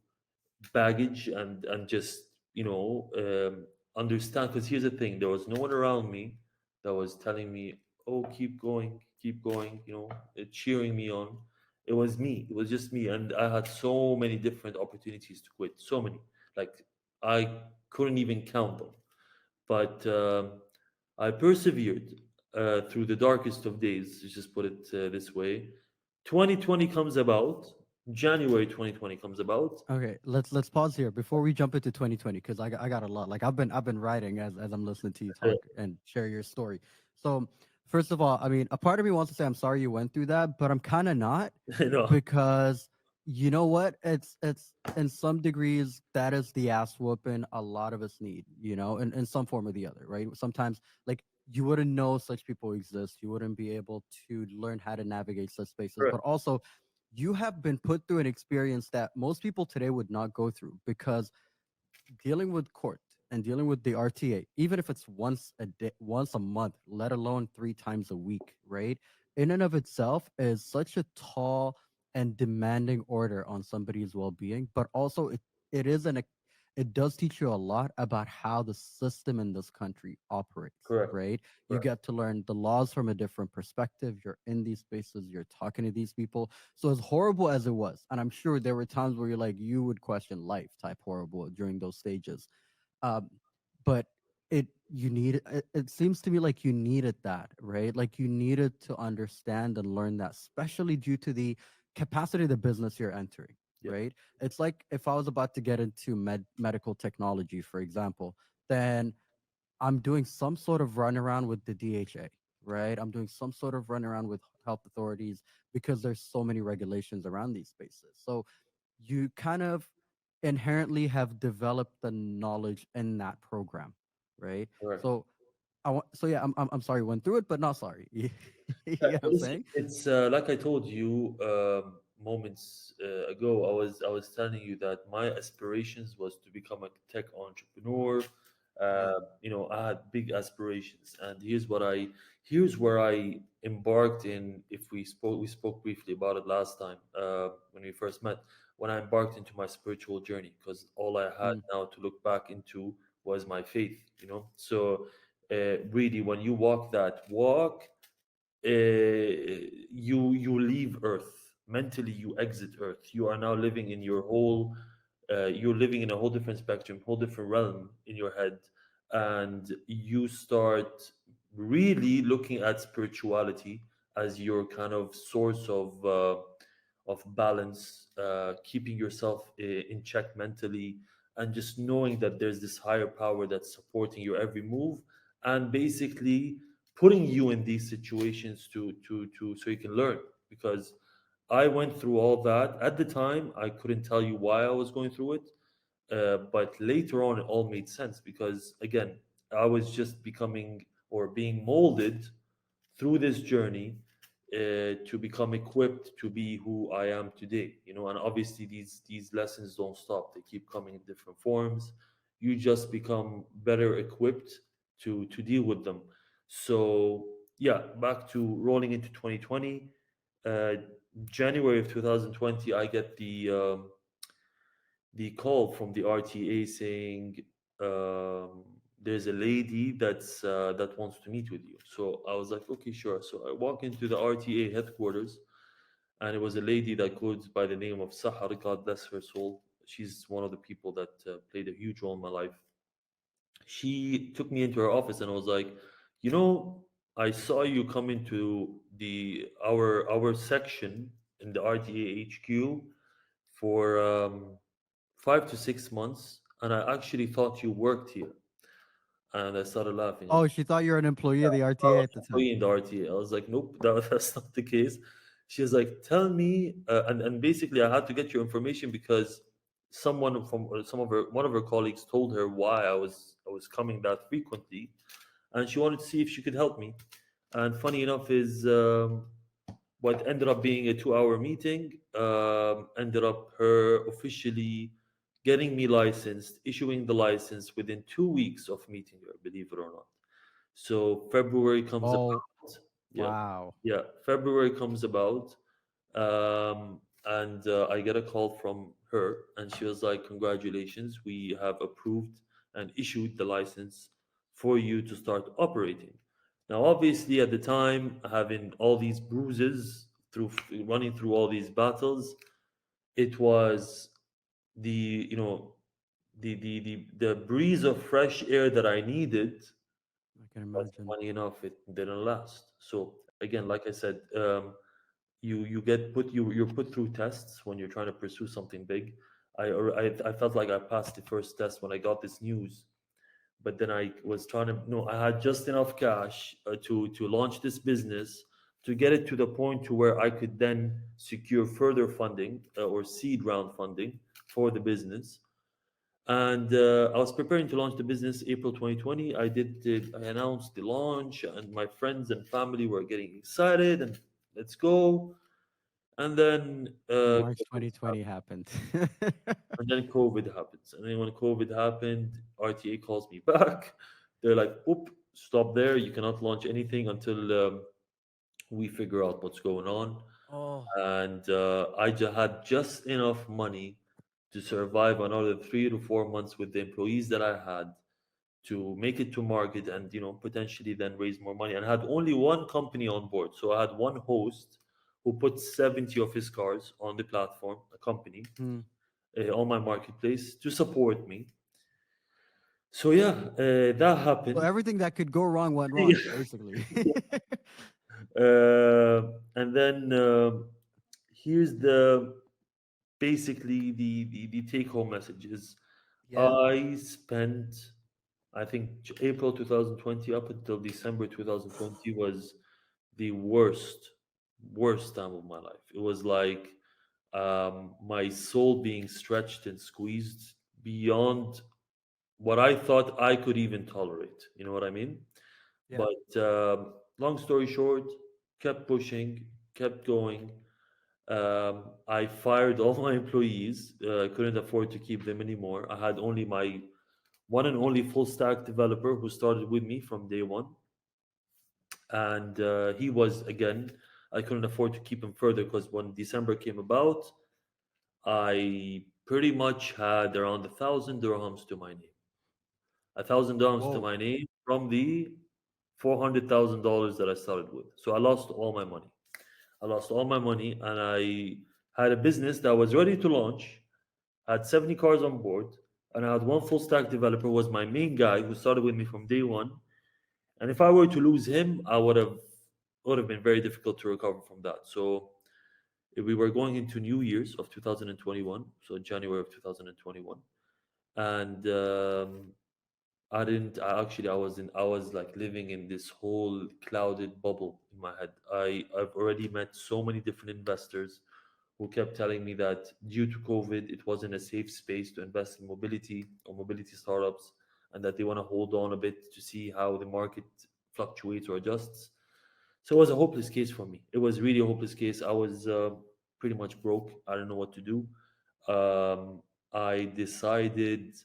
baggage, and just, understand. Because here's the thing: there was no one around me that was telling me, "Oh, keep going," cheering me on. It was me. It was just me, and I had so many different opportunities to quit. So many, like, I couldn't even count them. But I persevered through the darkest of days. Let's just put it this way. 2020 comes about. January 2020 comes about. Okay, let's pause here before we jump into 2020 because I got a lot. Like I've been writing as I'm listening to you talk and share your story. So first of all, I mean, a part of me wants to say I'm sorry you went through that, but I'm kind of not No, because you know what? It's in some degrees that is the ass whooping a lot of us need, in some form or the other, right? Sometimes like you wouldn't know such people exist. You wouldn't be able to learn how to navigate such spaces, correct, but also you have been put through an experience that most people today would not go through because dealing with court and dealing with the RTA, even if it's once a day, once a month, let alone 3 times a week, right? In and of itself is such a tall and demanding order on somebody's well-being, but also it is it does teach you a lot about how the system in this country operates, correct, right? You correct. get to learn the laws from a different perspective. You're in these spaces, you're talking to these people. So as horrible as it was, and I'm sure there were times where you're like, you would question life type horrible during those stages. Um, but it seems to me like you needed that, right? Like you needed to understand and learn that, especially due to the capacity of the business you're entering, Yeah, right? It's like if I was about to get into medical technology, for example, then I'm doing some sort of runaround with the DHA, right? I'm doing some sort of runaround with health authorities because there's so many regulations around these spaces. So you kind of inherently have developed the knowledge in that program, right? correct. So so yeah, I'm sorry, went through it, but not sorry. You Yeah, get what I'm listen, saying? it's like I told you moments ago. I was telling you that my aspirations was to become a tech entrepreneur. Yeah. I had big aspirations, and here's where I embarked in. If we spoke briefly about it last time when we first met. When I embarked into my spiritual journey, because all I had Mm, now to look back into was my faith. So really, when you walk that walk, you leave Earth mentally. You exit Earth. You are now living in your whole. You're living in a whole different spectrum, whole different realm in your head. and you start really looking at spirituality as your kind of source of balance, keeping yourself in check mentally, and just knowing that there's this higher power that's supporting your every move, and basically putting you in these situations to so you can learn. Because I went through all that at the time. I couldn't tell you why I was going through it, but later on, it all made sense because, again, I was just becoming or being molded through this journey to become equipped to be who I am today. And obviously, these lessons don't stop; they keep coming in different forms. You just become better equipped to deal with them. So yeah, back to rolling into 2020. Uh, January of 2020, I get the call from the RTA saying there's a lady that wants to meet with you. So I was like, okay, sure. So I walk into the RTA headquarters, and it was a lady that goes by the name of Sahar. God bless her soul. She's one of the people that played a huge role in my life. She took me into her office and was like, I saw you come into our section in the RTA HQ for 5 to 6 months, and I actually thought you worked here. And I started laughing. I was Oh, like, she thought you were an employee of the "Oh, I RTA was at the an time. employee in the RTA." I was like, "Nope, that's not the case." She was like, "Tell me," and basically, I had to get your information because someone from some of her one of her colleagues told her why I was coming that frequently, and she wanted to see if she could help me. And funny enough is what ended up being a 2-hour meeting ended up her officially getting me licensed, issuing the license within 2 weeks of meeting her, believe it or not. So February comes Oh, about. Yeah, wow. yeah. February comes about, and I get a call from her, and she was like, "Congratulations, we have approved and issued the license for you to start operating." Now, obviously, at the time, having all these bruises through running through all these battles, it was the you know the breeze of fresh air that I needed. I can But imagine. funny enough, it didn't last. So again, like I said, you get put you're put through tests when you're trying to pursue something big. I felt like I passed the first test when I got this news, but then I was trying to no, I had just enough cash to launch this business, to get it to the point to where I could then secure further funding or seed round funding for the business. And I was preparing to launch the business April 2020. I announced the launch, and my friends and family were getting excited, and let's go. And then March 2020 happened. COVID happens. And then when COVID happened, RTA calls me back. They're like, "Oop, stop there. You cannot launch anything until we figure out what's going on." Oh, And had just enough money to survive another 3 to 4 months with the employees that I had, to make it to market, and potentially then raise more money. And I had only one company on board, so I had one host who put 70 of his cars on the platform, a company, hmm. on my marketplace to support me. So yeah, that So happened. everything that could go wrong went Yeah. wrong, basically. And then here's the basically the take home message is Yeah. I spent, I think, April 2020 up until December 2020 was the worst time of my life. It was like my soul being stretched and squeezed beyond what I thought I could even tolerate. You know what I mean? Yeah. But long story short, kept pushing, kept going. I fired all my employees. I couldn't afford to keep them anymore. I had only my one and only full stack developer who started with me from day one. And he was, again, I couldn't afford to keep him further because when December came about, I pretty much had around 1,000 dirhams to my name. 1,000 dirhams to Whoa. my name from the $400,000 that I started with. So I lost all my money. I lost all my money, and I had a business that was ready to launch, had 70 cars on board, and I had one full stack developer who was my main guy who started with me from day one. And if I were to lose him, I would have been very difficult to recover from that. So we were going into New Year's of 2021, so January of 2021, and I didn't. I was like living in this whole clouded bubble in my head. I've already met so many different investors who kept telling me that due to COVID, it wasn't a safe space to invest in mobility or mobility startups, and that they want to hold on a bit to see how the market fluctuates or adjusts. So it was a hopeless case for me. It was really a hopeless case. I was pretty much broke. I didn't know what to do. I decided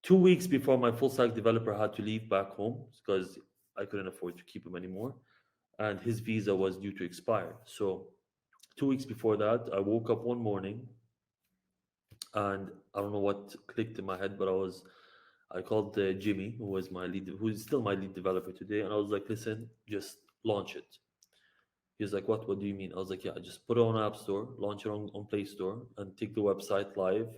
2 weeks before my full stack developer had to leave back home because I couldn't afford to keep him anymore, and his visa was due to expire. So 2 weeks before that, I woke up one morning and I don't know what clicked in my head, but I called Jimmy, who is still my lead developer today, and I was like, listen, just launch it. He was like, what? What do you mean? I was like, yeah, just put it on App Store, launch it on Play Store, and take the website live.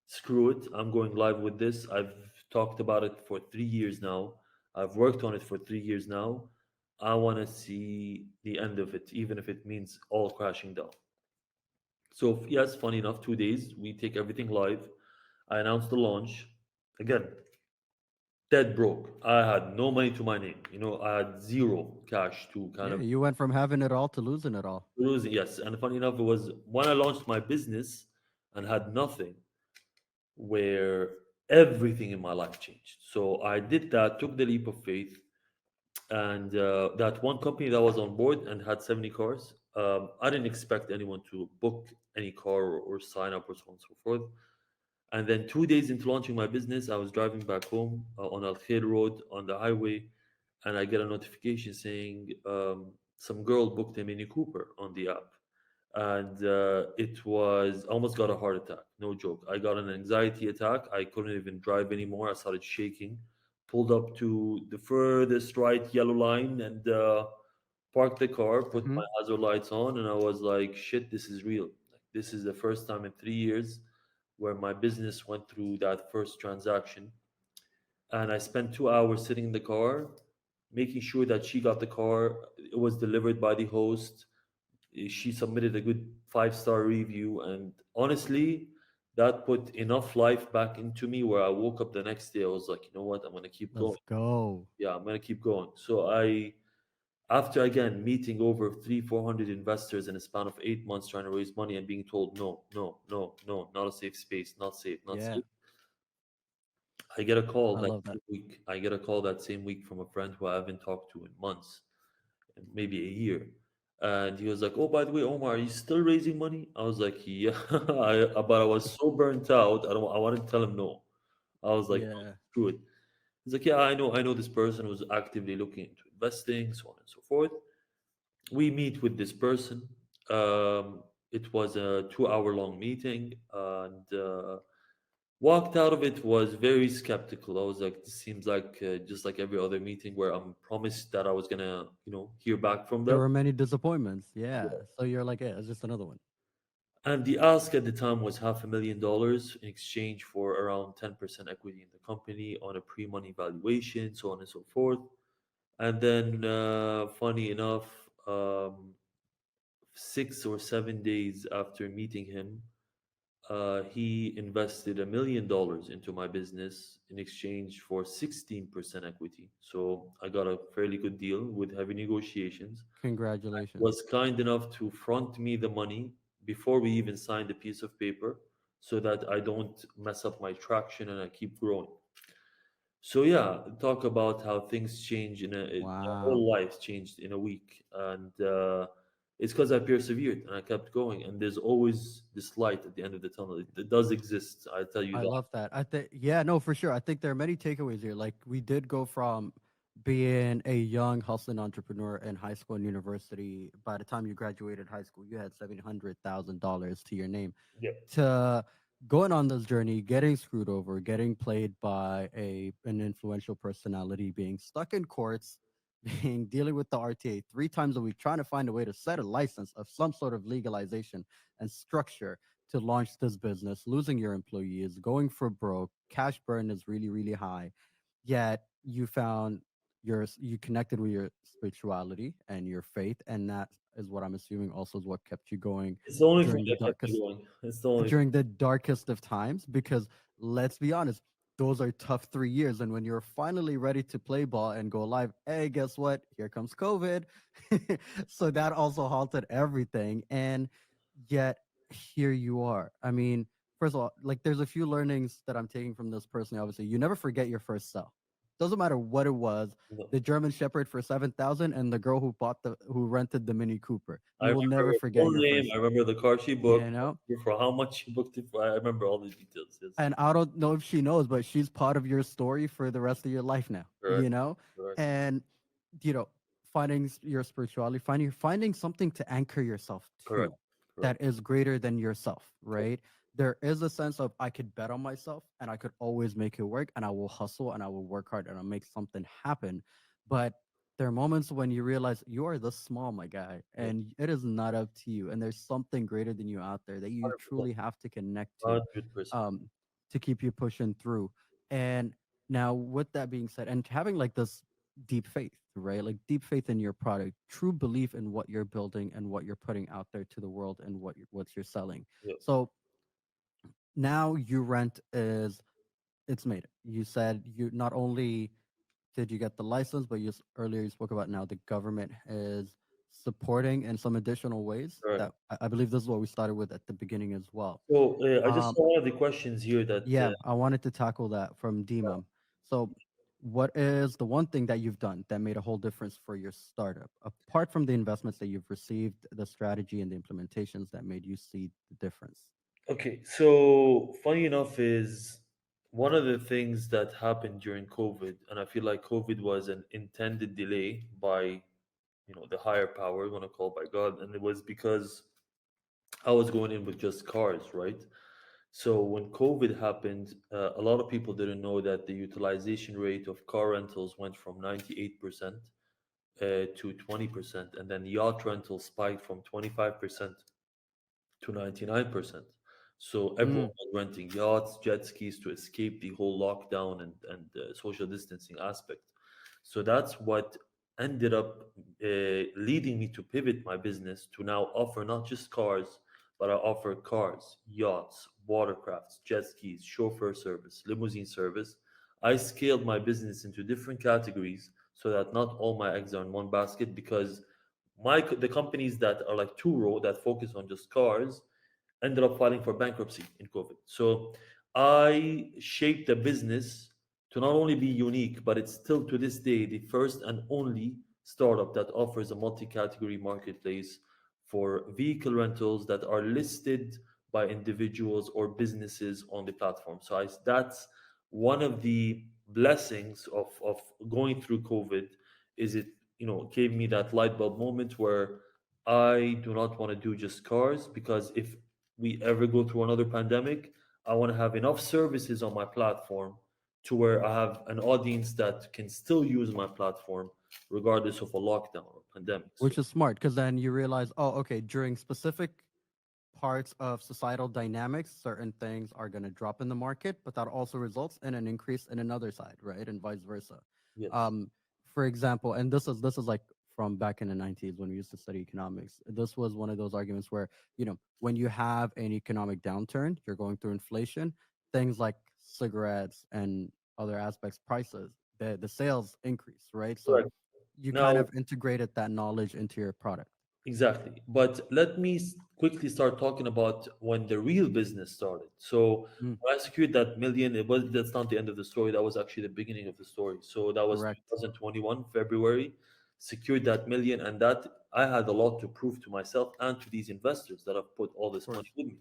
Screw it. I'm going live with this. I've talked about it for 3 years now. I've worked on it for 3 years now. I want to see the end of it, even if it means all crashing down. So, yes, funny enough, 2 days, we take everything live. I announced the launch. Again, dead broke. I had no money to my name. I had zero cash to kind Yeah, of you went from having it all to losing it all. losing. Yes, and funny enough, it was when I launched my business and had nothing, where everything in my life changed. So I did that, took the leap of faith, and that one company that was on board and had 70 cars. I didn't expect anyone to book any car or sign up or so on and so forth. And then 2 days into launching my business, I was driving back home on Al Khair Road on the highway, and I get a notification saying some girl booked a Mini Cooper on the app. And it was I almost got a heart attack. No joke. I got an anxiety attack. I couldn't even drive anymore. I started shaking. Pulled up to the furthest right yellow line and parked the car, put Hmm. my hazard lights on, and I was like, shit, this is real. Like, this is the first time in 3 years where my business went through that first transaction. And I spent 2 hours sitting in the car, making sure that she got the car. It was delivered by the host. She submitted a good 5-star review. And honestly, that put enough life back into me where I woke up the next day. I was like, you know what? I'm going to keep Let's going. go. Yeah, I'm going to keep going. So after again meeting over 400 investors in a span of 8 months trying to raise money and being told no, no, no, no, not a safe space, not safe, not Yeah, safe. I get a call I that love that. same week. I get a call that same week from a friend who I haven't talked to in months, maybe a year. And he was like, "Oh, by the way, Omar, are you still raising money?" I was like, "Yeah," but I was so burnt out. I wanted to tell him no. I was like, "No, Yeah. screw it." He's like, "Yeah, I know this person who's actively looking into investing, so on and so forth." We meet with this person. It was a 2 hour long meeting, and walked out of it was very skeptical. I was like, this seems like just like every other meeting where I'm promised that I was gonna, hear back from There them. were many disappointments. Yeah. So you're like, yeah, it's just another one. And the ask at the time was $500,000 in exchange for around 10% equity in the company on a pre-money valuation, so on and so forth. And then, funny enough, 6 or 7 days after meeting him, he invested $1 million into my business in exchange for 16% equity. So I got a fairly good deal with heavy negotiations. Congratulations. Was kind enough to front me the money before we even signed a piece of paper so that I don't mess up my traction and I keep growing. So yeah, talk about how things change my Wow. whole life changed in a week, and it's because I persevered and I kept going. And there's always this light at the end of the tunnel. It does exist. I tell you I that. love that. I think, yeah, no, for sure. I think there are many takeaways here. Like, we did go from being a young hustling entrepreneur in high school and university. By the time you graduated high school, you had $700,000 to your name, Yep. to going on this journey, getting screwed over, getting played by an influential personality, being stuck in courts, being dealing with the RTA 3 times a week, trying to find a way to set a license of some sort of legalization and structure to launch this business, losing your employees, going for broke, cash burn is really, really high. Yet you found you connected with your spirituality and your faith, and that is what I'm assuming also is what kept you going It's the only thing during the that kept me darkest going. It's the only during the darkest of times, because let's be honest, those are tough 3 years. And when you're finally ready to play ball and go live, hey, guess what? Here comes COVID. So that also halted everything. And yet here you are. I mean, first of all, like there's a few learnings that I'm taking from this personally. Obviously, you never forget your first sell. Doesn't matter what it was, no. the German Shepherd for 7,000 and the girl who rented the Mini Cooper. I You will remember never her forget full your name. first I sell. remember the car she booked, You know, for how much she booked it for. I remember all the details. Yes, and I don't know if she knows, but she's part of your story for the rest of your life now, correct, correct, And, you know, finding your spirituality, finding something to anchor yourself correct, to correct, that is greater than yourself, correct. right? There is a sense of I could bet on myself and I could always make it work and I will hustle and I will work hard and I'll make something happen. But there are moments when you realize you are this small, my guy, Yeah, and it is not up to you. And there's something greater than you out there that you 100%, truly have to connect to. 100%. Um, to keep you pushing through. And now, with that being said, and having like this deep faith, right? Like deep faith in your product, true belief in what you're building and what you're putting out there to the world and what you're selling. Yeah, So now you rent is it's made. You said you not only did you get the license, but earlier you spoke about now the government is supporting in some additional ways correct. that I believe this is what we started with at the beginning as well. So I just Um, saw one of the questions here that Yeah, I wanted to tackle that from uh, Dimam. So, what is the one thing that you've done that made a whole difference for your startup, apart from the investments that you've received, the strategy and the implementations that made you see the difference? okay. So funny enough is one of the things that happened during COVID, and I feel like COVID was an intended delay by the higher power, we're gonna call by God, and it was because I was going in with just cars, right? So when COVID happened, a lot of people didn't know that the utilization rate of car rentals went from 98% to 20%, and then yacht rentals spiked from 25% to 99%. So everyone Mm, was renting yachts, jet skis to escape the whole lockdown and social distancing aspect. So that's what ended up leading me to pivot my business to now offer not just cars, but I offer cars, yachts, watercrafts, jet skis, chauffeur service, limousine service. I scaled my business into different categories so that not all my eggs are in one basket, because the companies that are like two row that focus on just cars ended up filing for bankruptcy in COVID. So I shaped a business to not only be unique, but it's still to this day the first and only startup that offers a multi-category marketplace for vehicle rentals that are listed by individuals or businesses on the platform. So that's one of the blessings of going through COVID. Is it gave me that light bulb moment where I do not want to do just cars, because if we ever go through another pandemic, I want to have enough services on my platform to where I have an audience that can still use my platform regardless of a lockdown or pandemic. So which is smart because then you realize, oh, okay, during specific parts of societal dynamics, certain things are going to drop in the market, but that also results in an increase in another side, right? And vice versa. yes, Um, for example, and this is like from back in the 90s when we used to study economics. This was one of those arguments where, when you have an economic downturn, you're going through inflation, things like cigarettes and other aspects, prices, the sales increase, right? So correct. you kind Now, of integrated that knowledge into your product. exactly. But let me quickly start talking about when the real business started. So Mm, when I secured that million, that's not the end of the story. That was actually the beginning of the story. So that was correct. 2021 February. Secured that million, and that I had a lot to prove to myself and to these investors that have put all Of this money course. with me.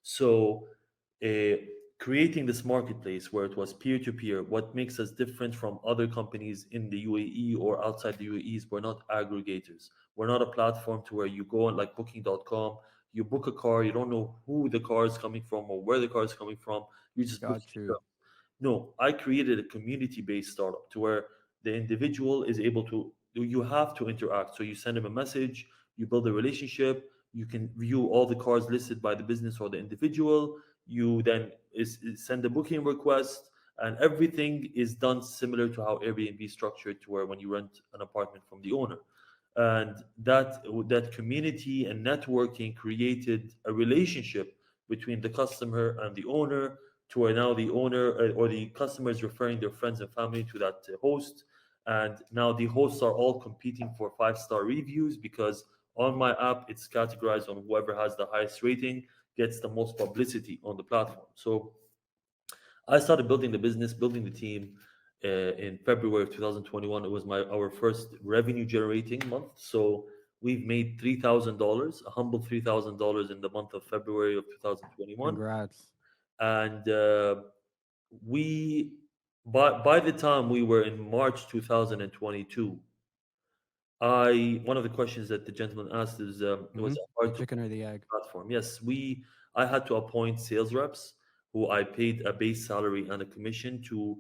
So, uh, creating this marketplace where it was peer to peer, what makes us different from other companies in the UAE or outside the UAE is we're not aggregators. We're not a platform to where you go on like booking.com, you book a car, you don't know who the car is coming from or where the car is coming from, you just book Got it. you. No, I created a community-based startup to where the individual is able to, you have to interact. So you send them a message, you build a relationship, You can view all the cars listed by the business or the individual. You then send a booking request, and everything is done similar to how Airbnb is structured, to where when you rent an apartment from the owner. And that community and networking created a relationship between the customer and the owner, to where now the owner or the customer is referring their friends and family to that host. And now the hosts are all competing for 5-star reviews, because on my app it's categorized on whoever has the highest rating gets the most publicity on the platform. So I started building the business, building the team in February of 2021. It was our first revenue generating month. So we've made $3,000, a humble $3,000 in the month of February of 2021. Congrats. And we, by the time we were in March 2022, one of the questions that the gentleman asked is, Mm-hmm. was it The hard to chicken or the egg? platform? Yes, I had to appoint sales reps who I paid a base salary and a commission to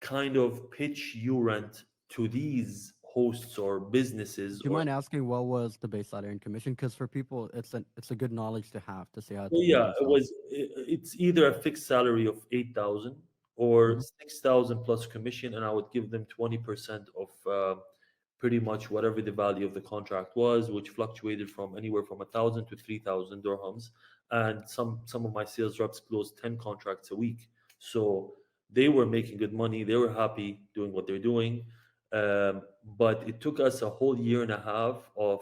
kind of pitch Urent to these hosts or businesses. Do you Or mind asking what was the base salary and commission? Because for people, it's a good knowledge to have to see how so to build yeah, themselves. it's either a fixed salary of 8,000 or Mm-hmm. 6,000 plus commission, and I would give them 20% of pretty much whatever the value of the contract was, which fluctuated from anywhere from 1,000 to 3,000 dirhams. And some of my sales reps closed 10 contracts a week, so they were making good money. They were happy doing what they're doing, but it took us a whole year and a half of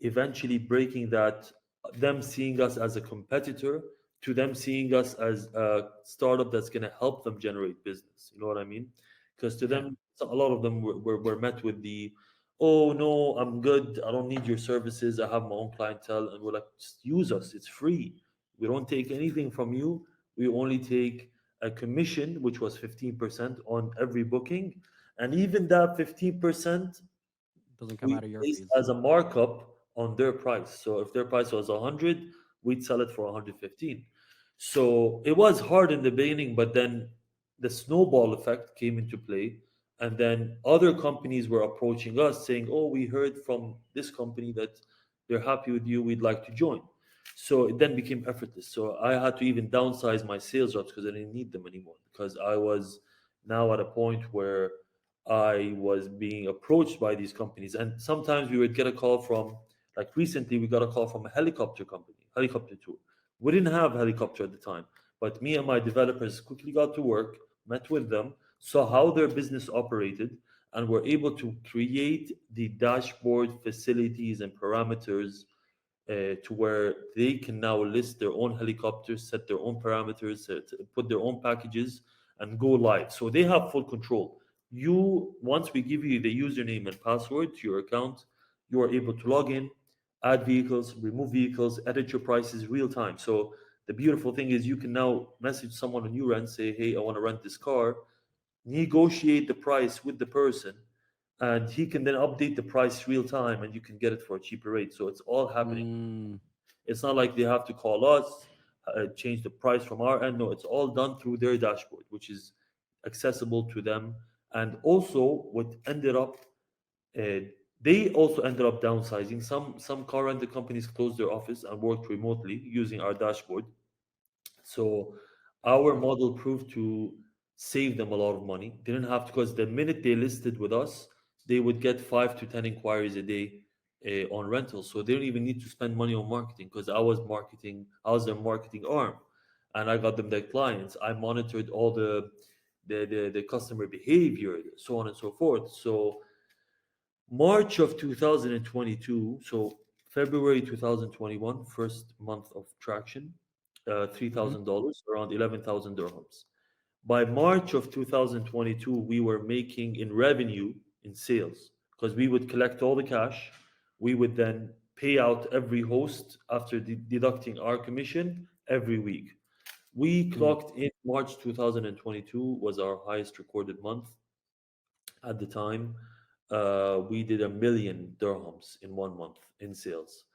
eventually breaking that, them seeing us as a competitor to them seeing us as a startup that's going to help them generate business. You know what I mean? Because to Yeah. them, a lot of them were met with the, oh no, I'm good. I don't need your services. I have my own clientele. And we're like, just use us. It's free. We don't take anything from you. We only take a commission, which was 15% on every booking. And even that 15%, Doesn't come we out of your placed fees. as a markup on their price. So if their price was 100, we'd sell it for 115. So it was hard in the beginning, but then the snowball effect came into play. And then other companies were approaching us saying, oh, we heard from this company that they're happy with you. We'd like to join. So it then became effortless. So I had to even downsize my sales reps because I didn't need them anymore, because I was now at a point where I was being approached by these companies. And sometimes we would get a call from, like recently, we got a call from a helicopter company, helicopter tour. We didn't have a helicopter at the time, but me and my developers quickly got to work, met with them, saw how their business operated, and were able to create the dashboard facilities and parameters to where they can now list their own helicopters, set their own parameters, put their own packages, and go live. So they have full control. Once we give you the username and password to your account, you are able to log in, add vehicles, remove vehicles, edit your prices real time. So the beautiful thing is you can now message someone on your end, say, hey, I want to rent this car, negotiate the price with the person, and he can then update the price real time, and you can get it for a cheaper rate. So it's all happening. Mm, It's not like they have to call us, change the price from our end. No, it's all done through their dashboard, which is accessible to them. And also, what ended up, uh, they also ended up downsizing. Some car rental companies closed their office and worked remotely using our dashboard. So our model proved to save them a lot of money. They didn't have to, because the minute they listed with us, they would get 5 to 10 inquiries a day on rentals. So they don't even need to spend money on marketing, because I was their marketing arm, and I got them their clients. I monitored all the customer behavior, so on and so forth. So March of 2022, so February 2021, first month of traction, mm-hmm. $3,000, around 11,000 dirhams. By March of 2022, we were making in revenue in sales, because we would collect all the cash. We would then pay out every host after deducting our commission every week. We Mm, clocked in March 2022 was our highest recorded month at the time. We did 1 million dirhams in 1 month in sales.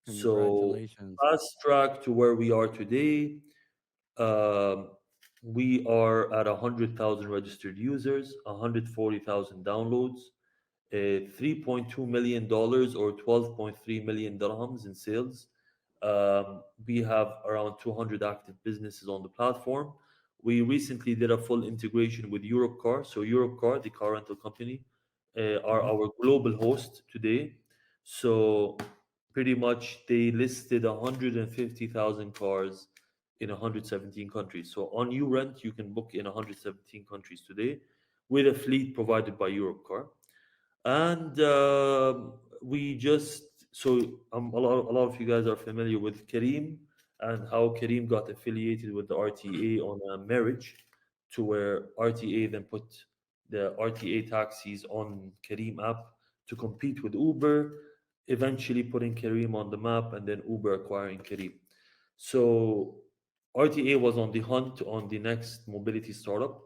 So congratulations. fast track to where we are today. Um, we are at 100,000 registered users, 140,000 downloads, $3.2 million or 12.3 million dirhams in sales. We have around 200 active businesses on the platform. We recently did a full integration with Europcar. So Europcar, the car rental company, are Hmm. our global host today. So pretty much they listed 150,000 cars in 117 countries. So on Urent, you can book in 117 countries today with a fleet provided by Europcar. And we just a lot of you guys are familiar with Kareem and how Kareem got affiliated with the RTA on a marriage, to where RTA then put the RTA taxis on Kareem app to compete with Uber, eventually putting Kareem on the map and then Uber acquiring Kareem. So RTA was on the hunt on the next mobility startup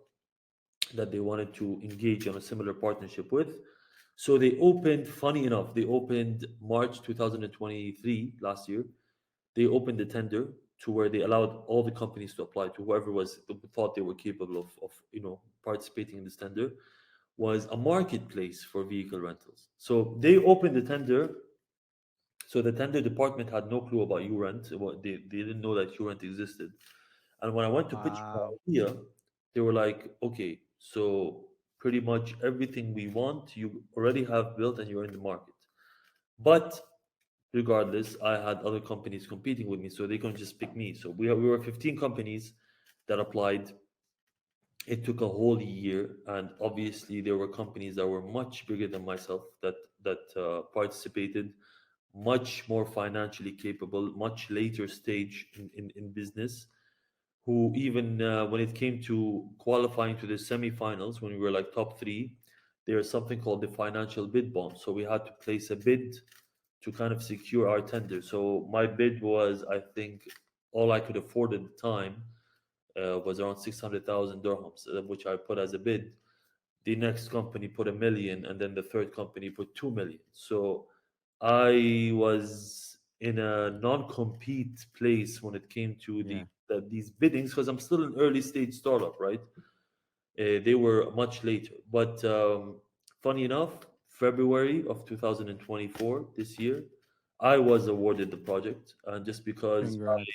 that they wanted to engage on a similar partnership with. So they opened, funny enough, they opened March 2023 last year. They opened the tender to where they allowed all the companies to apply to whoever was thought they were capable of participating in this tender. Was a marketplace for vehicle rentals. So they opened the tender. So the tender department had no clue about Urent. They didn't know that Urent existed. And when I went to pitch my Wow. idea, they were like, okay, so pretty much everything we want, you already have built and you're in the market. But regardless, I had other companies competing with me, so they couldn't just pick me. So we were 15 companies that applied. It took a whole year, and obviously there were companies that were much bigger than myself that participated, much more financially capable, much later stage in business, who even when it came to qualifying to the semifinals, when we were like top three, there's something called the financial bid bond. So we had to place a bid to kind of secure our tender. So my bid was, I think, all I could afford at the time was around 600,000 dirhams, which I put as a bid. The next company put 1 million, and then the third company put 2 million. So I was in a non-compete place when it came to Yeah. these biddings, because I'm still an early stage startup, right? They were much later, but funny enough, February of 2024, this year, I was awarded the project, and just because Congrats.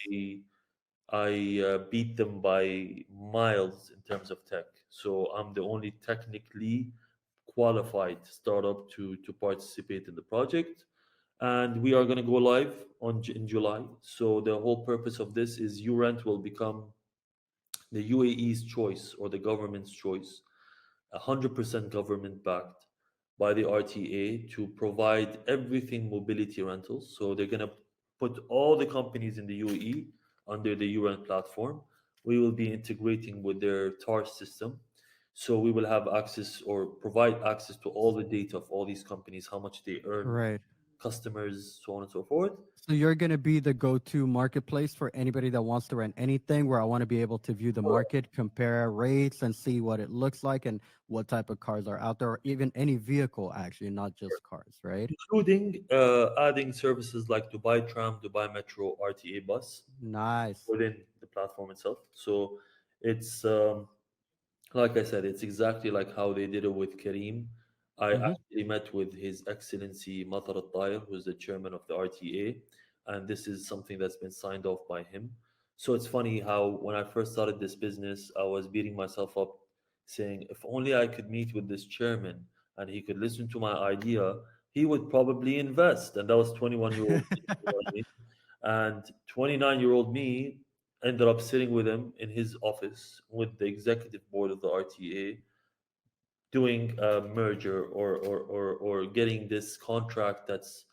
I beat them by miles in terms of tech. So I'm the only technically qualified startup to participate in the project, and we are going to go live in July. So the whole purpose of this is Urent will become the UAE's choice, or the government's choice, 100% government backed by the RTA, to provide everything mobility rentals. So they're going to put all the companies in the UAE under the URENT platform. We will be integrating with their TAR system. So we will have access, or provide access to all the data of all these companies, how much they earn, Right. customers, so on and so forth. So you're going to be the go-to marketplace for anybody that wants to rent anything, where I want to be able to view the market, compare rates, and see what it looks like and what type of cars are out there, or even any vehicle, actually, not just cars, right? Including adding services like Dubai Tram, Dubai Metro, RTA Bus Nice. within the platform itself. So it's like I said, it's exactly like how they did it with Kareem. I Hmm. actually met with His Excellency Matar Al Tayer, who's the chairman of the RTA, and this is something that's been signed off by him. So it's funny how when I first started this business, I was beating myself up saying, if only I could meet with this chairman and he could listen to my idea, he would probably invest. And that was 21-year-old me, you know what I mean? And 29-year-old me ended up sitting with him in his office with the executive board of the RTA, doing a merger, or getting this contract that's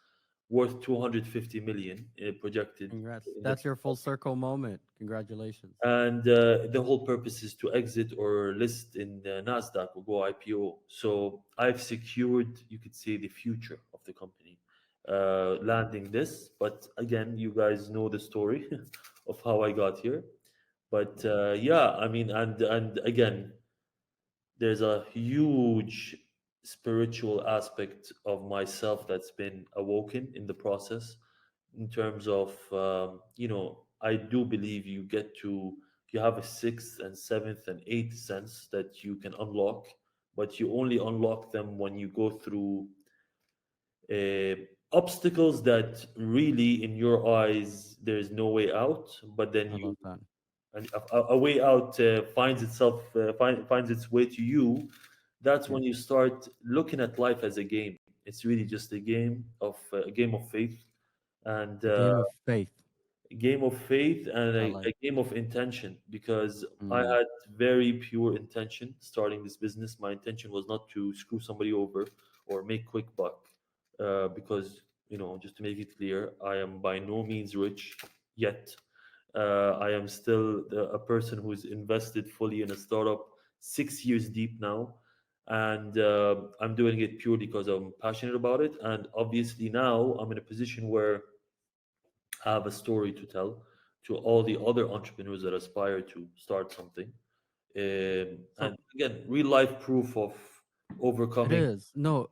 worth 250 million projected Congrats. in the. That's your full circle moment. Congratulations. And the whole purpose is to exit or list in the Nasdaq or go IPO. So I've secured, you could say, the future of the company, landing this. But again, you guys know the story of how I got here. But yeah, I mean, and again, there's a huge spiritual aspect of myself that's been awoken in the process, in terms of I do believe you have a sixth and seventh and eighth sense that you can unlock, but you only unlock them when you go through obstacles that really in your eyes there is no way out, but then I you love that. and a way out finds its way to you. That's Yeah. when you start looking at life as a game. It's really just a game of faith, and A game of faith. a game of faith, and I like. a game of intention. Because I Mm. had very pure intention starting this business. My intention was not to screw somebody over or make quick buck, because just to make it clear, I am by no means rich yet. I am still a person who's invested fully in a startup 6 years deep now, and I'm doing it purely because I'm passionate about it. And obviously now I'm in a position where I have a story to tell to all the other entrepreneurs that aspire to start something. So And again, real life proof of it overcoming. is. No,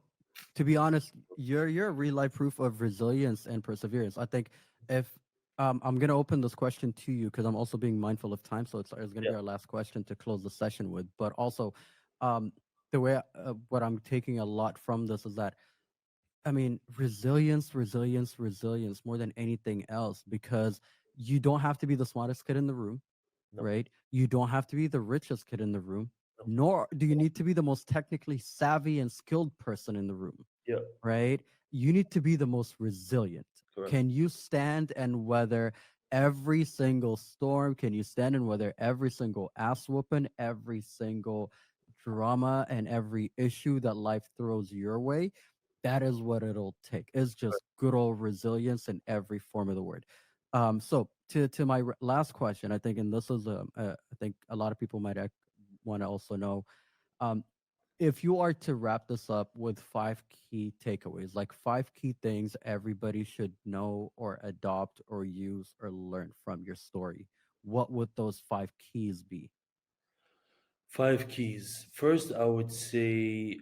to be honest, you're a real life proof of resilience and perseverance. I think if I'm gonna open this question to you because I'm also being mindful of time, so it's gonna Yeah, be our last question to close the session with. But also, um, the way what I'm taking a lot from this is that I mean resilience, resilience, resilience more than anything else because you don't have to be the smartest kid in the room, no, right? You don't have to be the richest kid in the room, no, nor do you need to be the most technically savvy and skilled person in the room, yeah, right? You need to be the most resilient. correct. Can you stand and weather every single storm? Can you stand and weather every single ass whooping, every single drama, and every issue that life throws your way? That is what it'll take. It's just good old resilience in every form of the word. So to my last question, I think, and this is I think a lot of people might want to also know. Um, if you are to wrap this up with five key takeaways, like five key things everybody should know or adopt or use or learn from your story, what would those five keys be? Five keys. First, I would say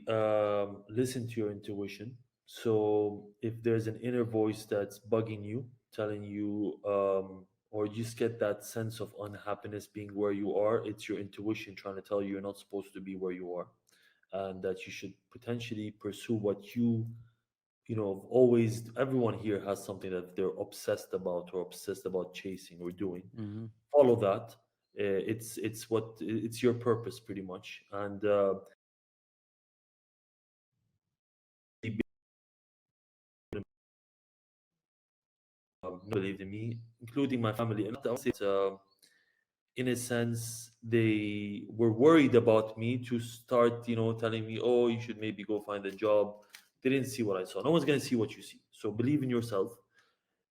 listen to your intuition. So, if there's an inner voice that's bugging you, telling you, or you just get that sense of unhappiness being where you are, it's your intuition trying to tell you you're not supposed to be where you are, and that you should potentially pursue what always, everyone here has something that they're obsessed about or obsessed about chasing or doing. Hmm. Follow that. It's your purpose pretty much, and believed in me, including my family. And I would say, in a sense, they were worried about me to start, telling me, "Oh, you should maybe go find a job." They didn't see what I saw. No one's gonna see what you see. So believe in yourself.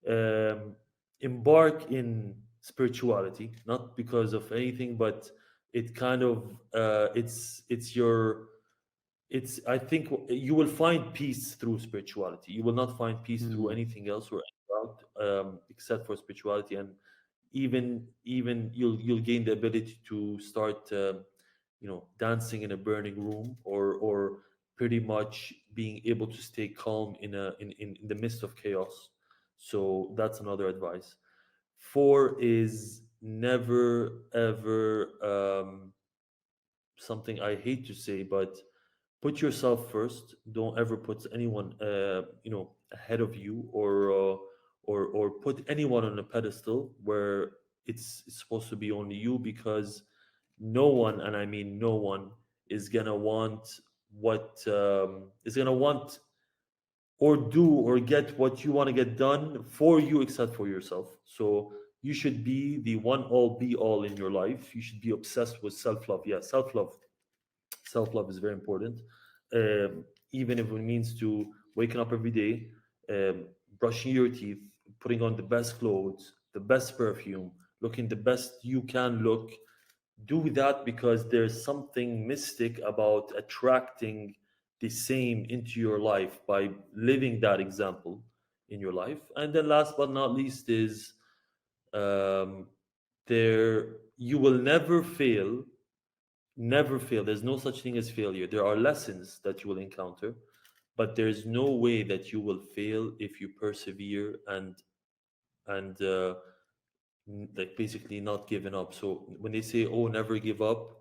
Um, Embark in spirituality, not because of anything, but it kind of it's your it's I think you will find peace through spirituality. You will not find peace through Mm, anything else or any route, except for spirituality. And even you'll gain the ability to start dancing in a burning room, or pretty much being able to stay calm in the midst of chaos. So that's another advice. Four is never ever, something I hate to say, but put yourself first. Don't ever put anyone ahead of you, or put anyone on a pedestal where it's supposed to be only you, because no one, and I mean no one, is gonna want what is gonna want or do or get what you want to get done for you except for yourself. So you should be the one all be all in your life. You should be obsessed with self love. Yeah, self love. Self love is very important. Even if it means to waking up every day, um, brushing your teeth, putting on the best clothes, the best perfume, looking the best you can look. Do that, because there's something mystic about attracting the same into your life by living that example in your life. And then last but not least is, um, there you will never fail. Never fail. There's no such thing as failure. There are lessons that you will encounter, but there's no way that you will fail if you persevere and like basically not giving up. So when they say, "Oh, never give up,"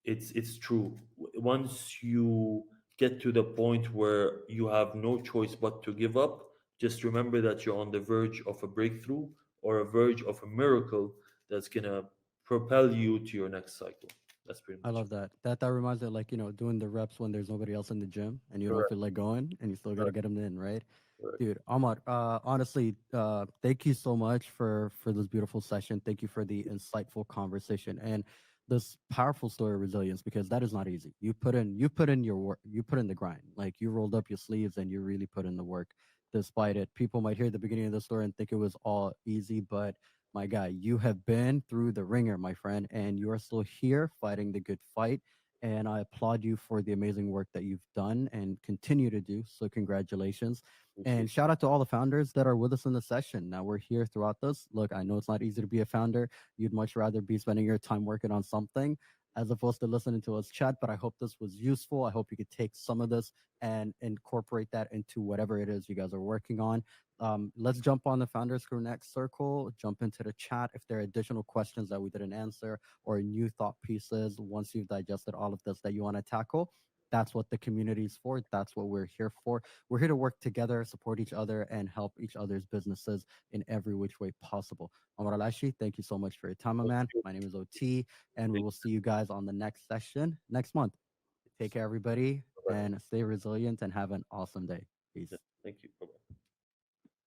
it's true. Once you get to the point where you have no choice but to give up, Just remember that you're on the verge of a breakthrough or a verge of a miracle that's gonna propel you to your next cycle. That's pretty I much love it. that. That reminds me of, like, doing the reps when there's nobody else in the gym and you don't Correct, feel like going and you still got to correct, get them in, right? correct. Dude, Ahmad, honestly, thank you so much for this beautiful session. Thank you for the insightful conversation and this powerful story of resilience, because that is not easy. You put in your work, you put in the grind. Like, you rolled up your sleeves and you really put in the work despite it. People might hear the beginning of the story and think it was all easy, but my guy, you have been through the ringer, my friend, and you are still here fighting the good fight. And I applaud you for the amazing work that you've done and continue to do. So, congratulations. Appreciate And shout out to all the founders that are with us in the session. Now, we're here throughout this. Look, I know it's not easy to be a founder. You'd much rather be spending your time working on something as opposed to listening to us chat. But I hope this was useful. I hope you could take some of this and incorporate that into whatever it is you guys are working on. Let's jump on the Founders Connect circle, jump into the chat if there are additional questions that we didn't answer or new thought pieces once you've digested all of this that you want to tackle. That's what the community is for. That's what we're here for. We're here to work together, support each other, and help each other's businesses in every which way possible. Omar Al Ashi, thank you so much for your time, my man. it. My name is OT, and we Thank will see you guys on the next session next month. Take care, everybody, you. and stay resilient and have an awesome day. Peace. Thank you.